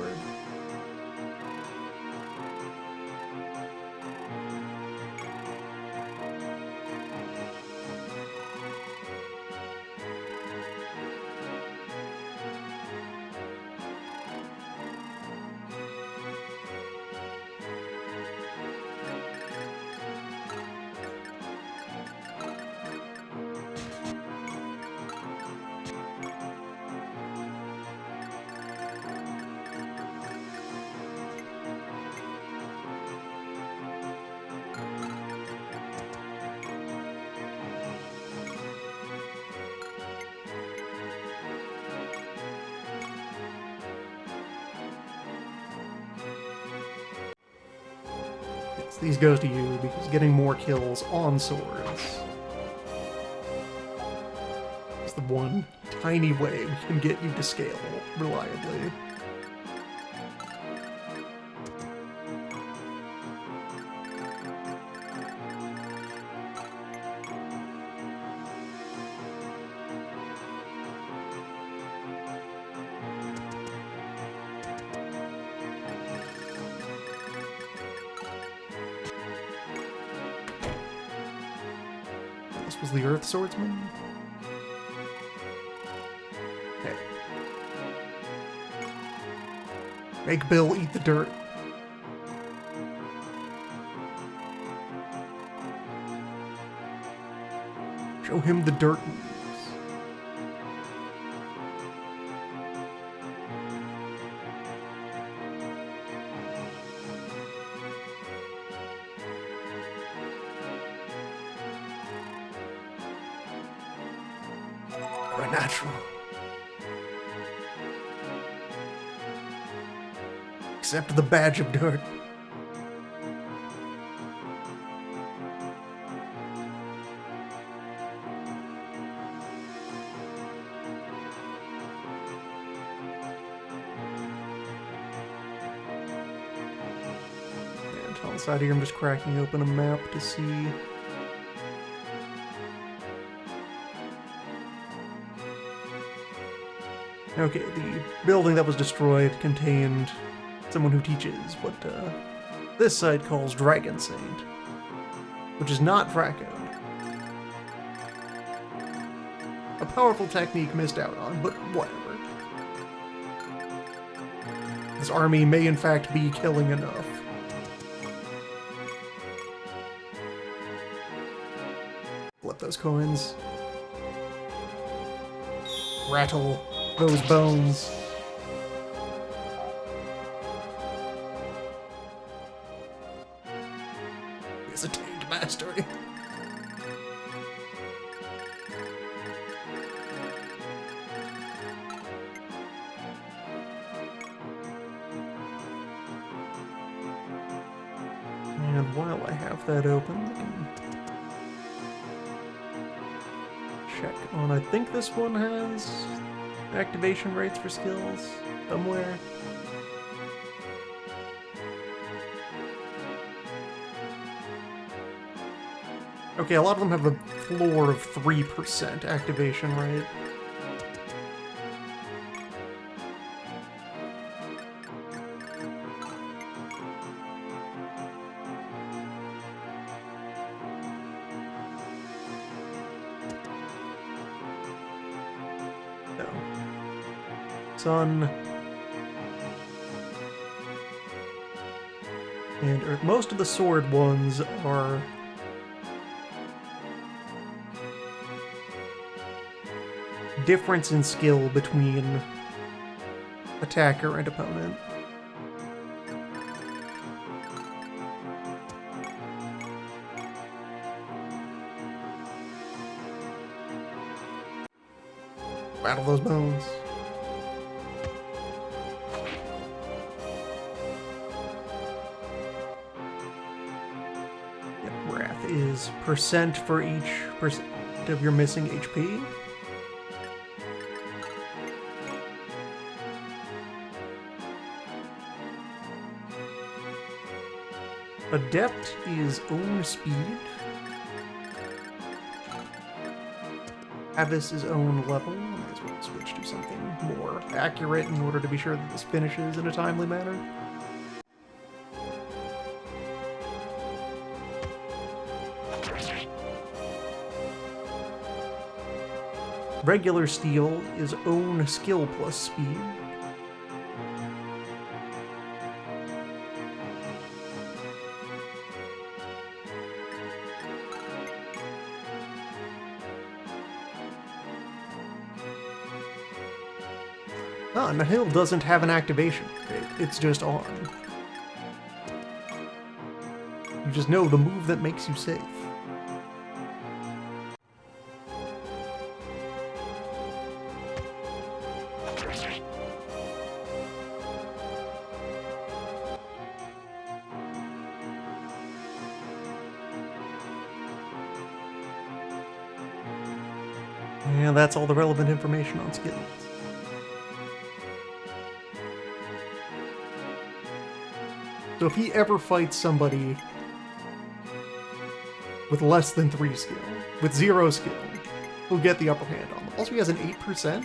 These goes to you because getting more kills on swords is the one tiny way we can get you to scale reliably. This was the Earth Swordsman? Hey. Make Bill eat the dirt. Show him the dirt moves. Natural. Except the badge of dirt. And on the side here, I'm just cracking open a map to see. Okay, the building that was destroyed contained someone who teaches what this site calls Dragon Saint, which is not Draco. A powerful technique missed out on, but whatever. This army may in fact be killing enough. Flip those coins. Rattle those bones. It's attained mastery. And while I have that open, I can check on, I think this one has activation rates for skills somewhere. Okay, a lot of them have a floor of 3% activation rate. Sun and Earth. Most of the sword ones are difference in skill between attacker and opponent. Battle those bones. Is percent for each percent of your missing HP. Adept is own speed. Avis is own level. Might as well switch to something more accurate in order to be sure that this finishes in a timely manner. Regular steel is own skill plus speed. Ah, Nahil doesn't have an activation. It's just on. You just know the move that makes you safe. And that's all the relevant information on skills. So if he ever fights somebody with less than 3 skill, with 0 skill, he'll get the upper hand on them. Also, he has an 8%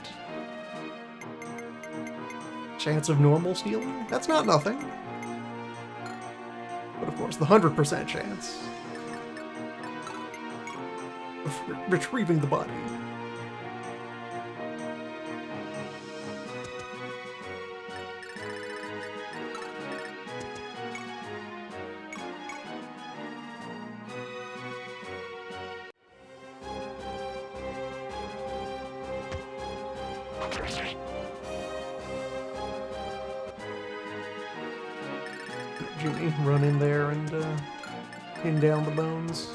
chance of normal stealing. That's not nothing. But of course, the 100% chance of retrieving the body. Jimmy, run in there and pin down the bones.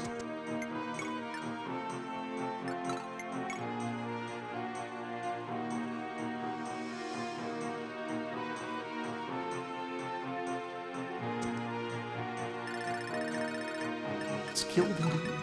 Skilled indeed.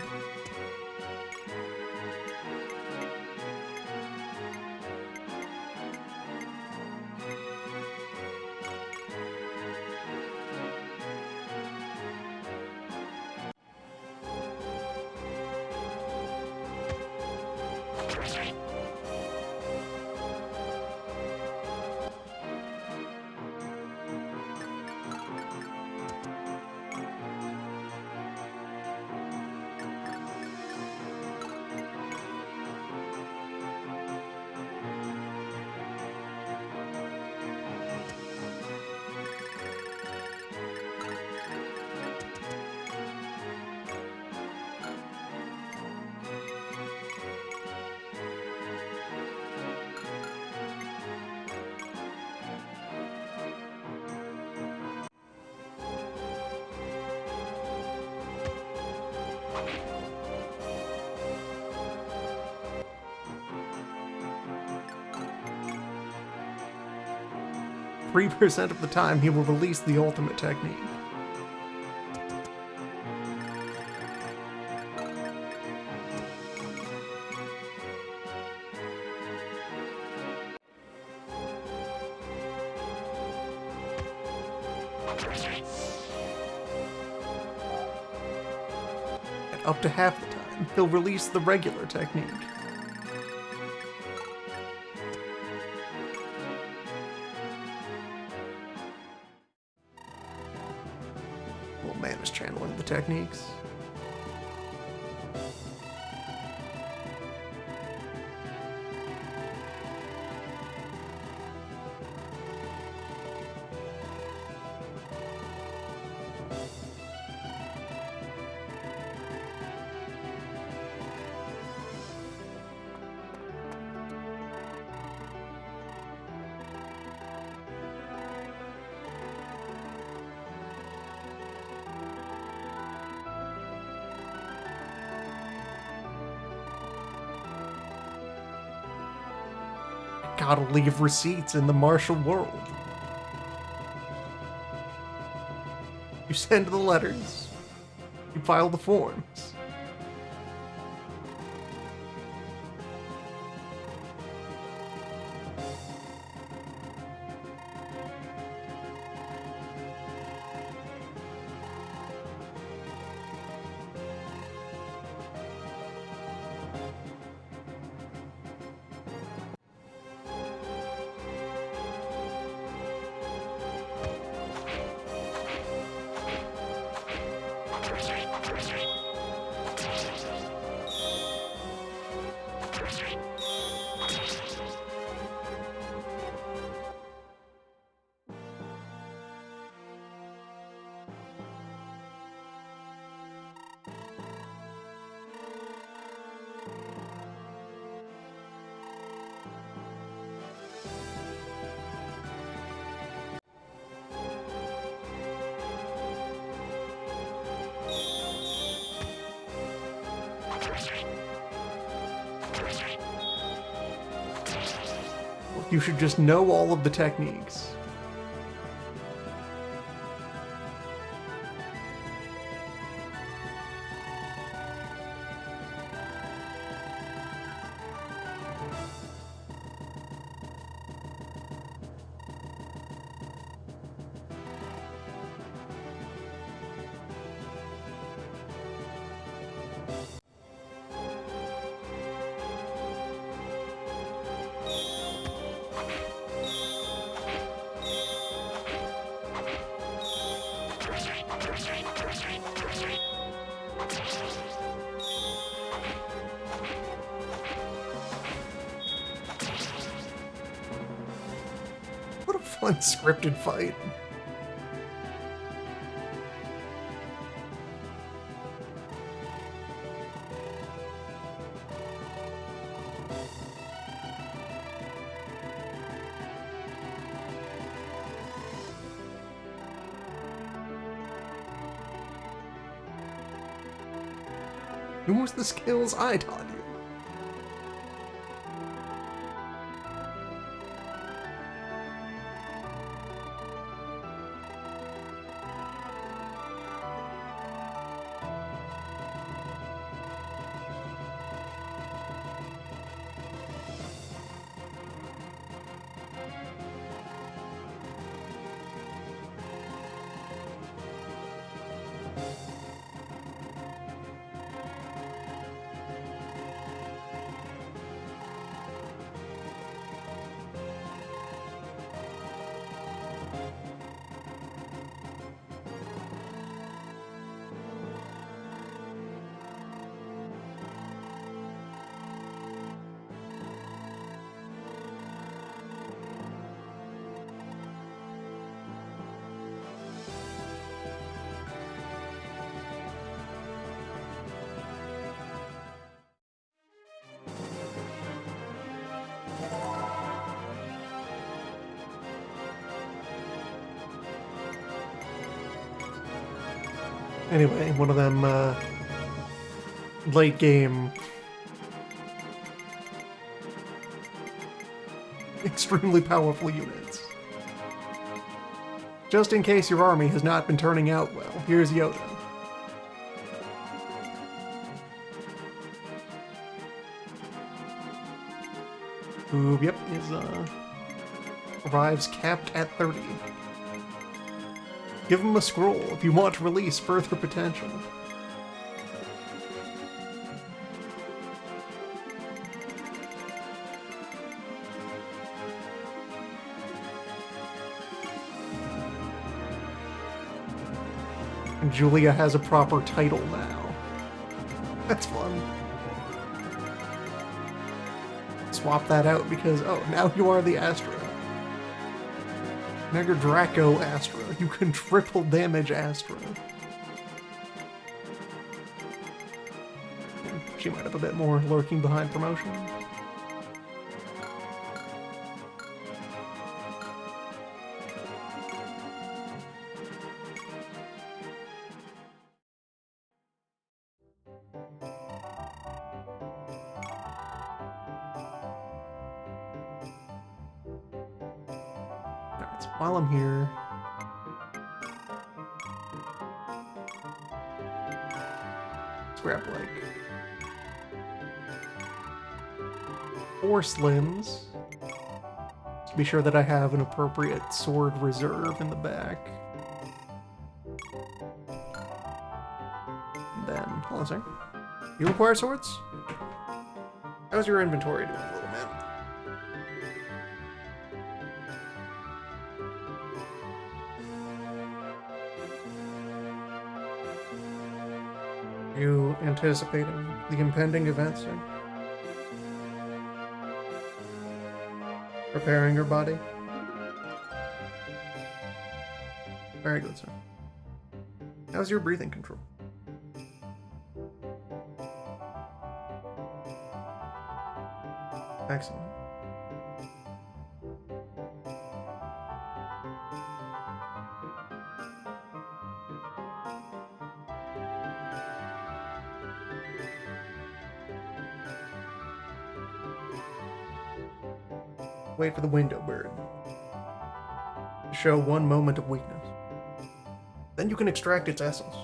% of the time he will release the ultimate technique. And up to half the time, he'll release the regular technique. Old man is channeling the techniques. Gotta leave receipts in the martial world. You send the letters. You file the forms. You should just know all of the techniques. What a fun scripted fight. Use the skills I taught you. Anyway, one of them late game extremely powerful units. Just in case your army has not been turning out well, here's Yoda. Who, yep, arrives capped at 30. Give him a scroll if you want to release further potential. And Julia has a proper title now. That's fun. Swap that out because, oh, now you are the Astra. Mega Draco Astra. You can triple damage Astra. She might have a bit more lurking behind promotion. Alright, so while I'm here, let's grab like 4 slims. To be sure that I have an appropriate sword reserve in the back. And then, hold on a second. You require swords? How's your inventory doing, little man? Are you anticipating the impending event soon? Preparing your body? Very good, sir. How's your breathing control? Excellent. Wait for the window bird to show one moment of weakness. Then you can extract its essence.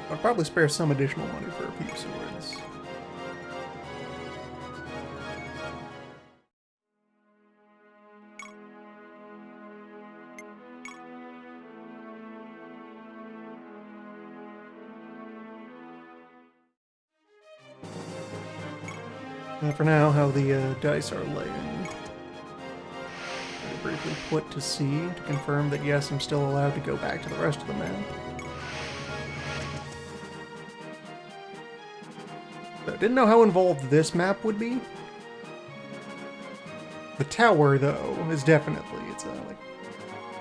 I'd probably spare some additional money for a few swords. And for now, how the dice are laying. I briefly put to C to confirm that yes, I'm still allowed to go back to the rest of the map. So, didn't know how involved this map would be. The tower, though, is definitely, it's like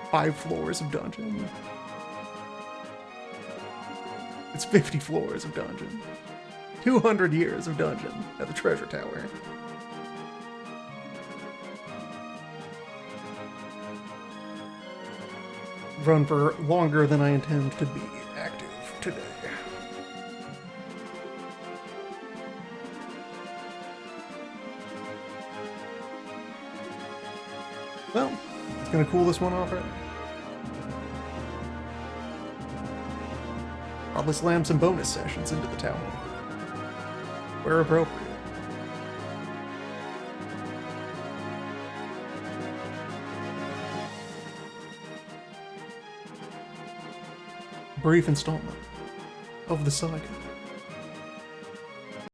5 floors of dungeon. It's 50 floors of dungeon. 200 years of dungeon at the treasure tower. Run for longer than I intend to be active today. Well, it's gonna cool this one off right. Probably slam some bonus sessions into the tower, where appropriate. Brief installment of the Saga.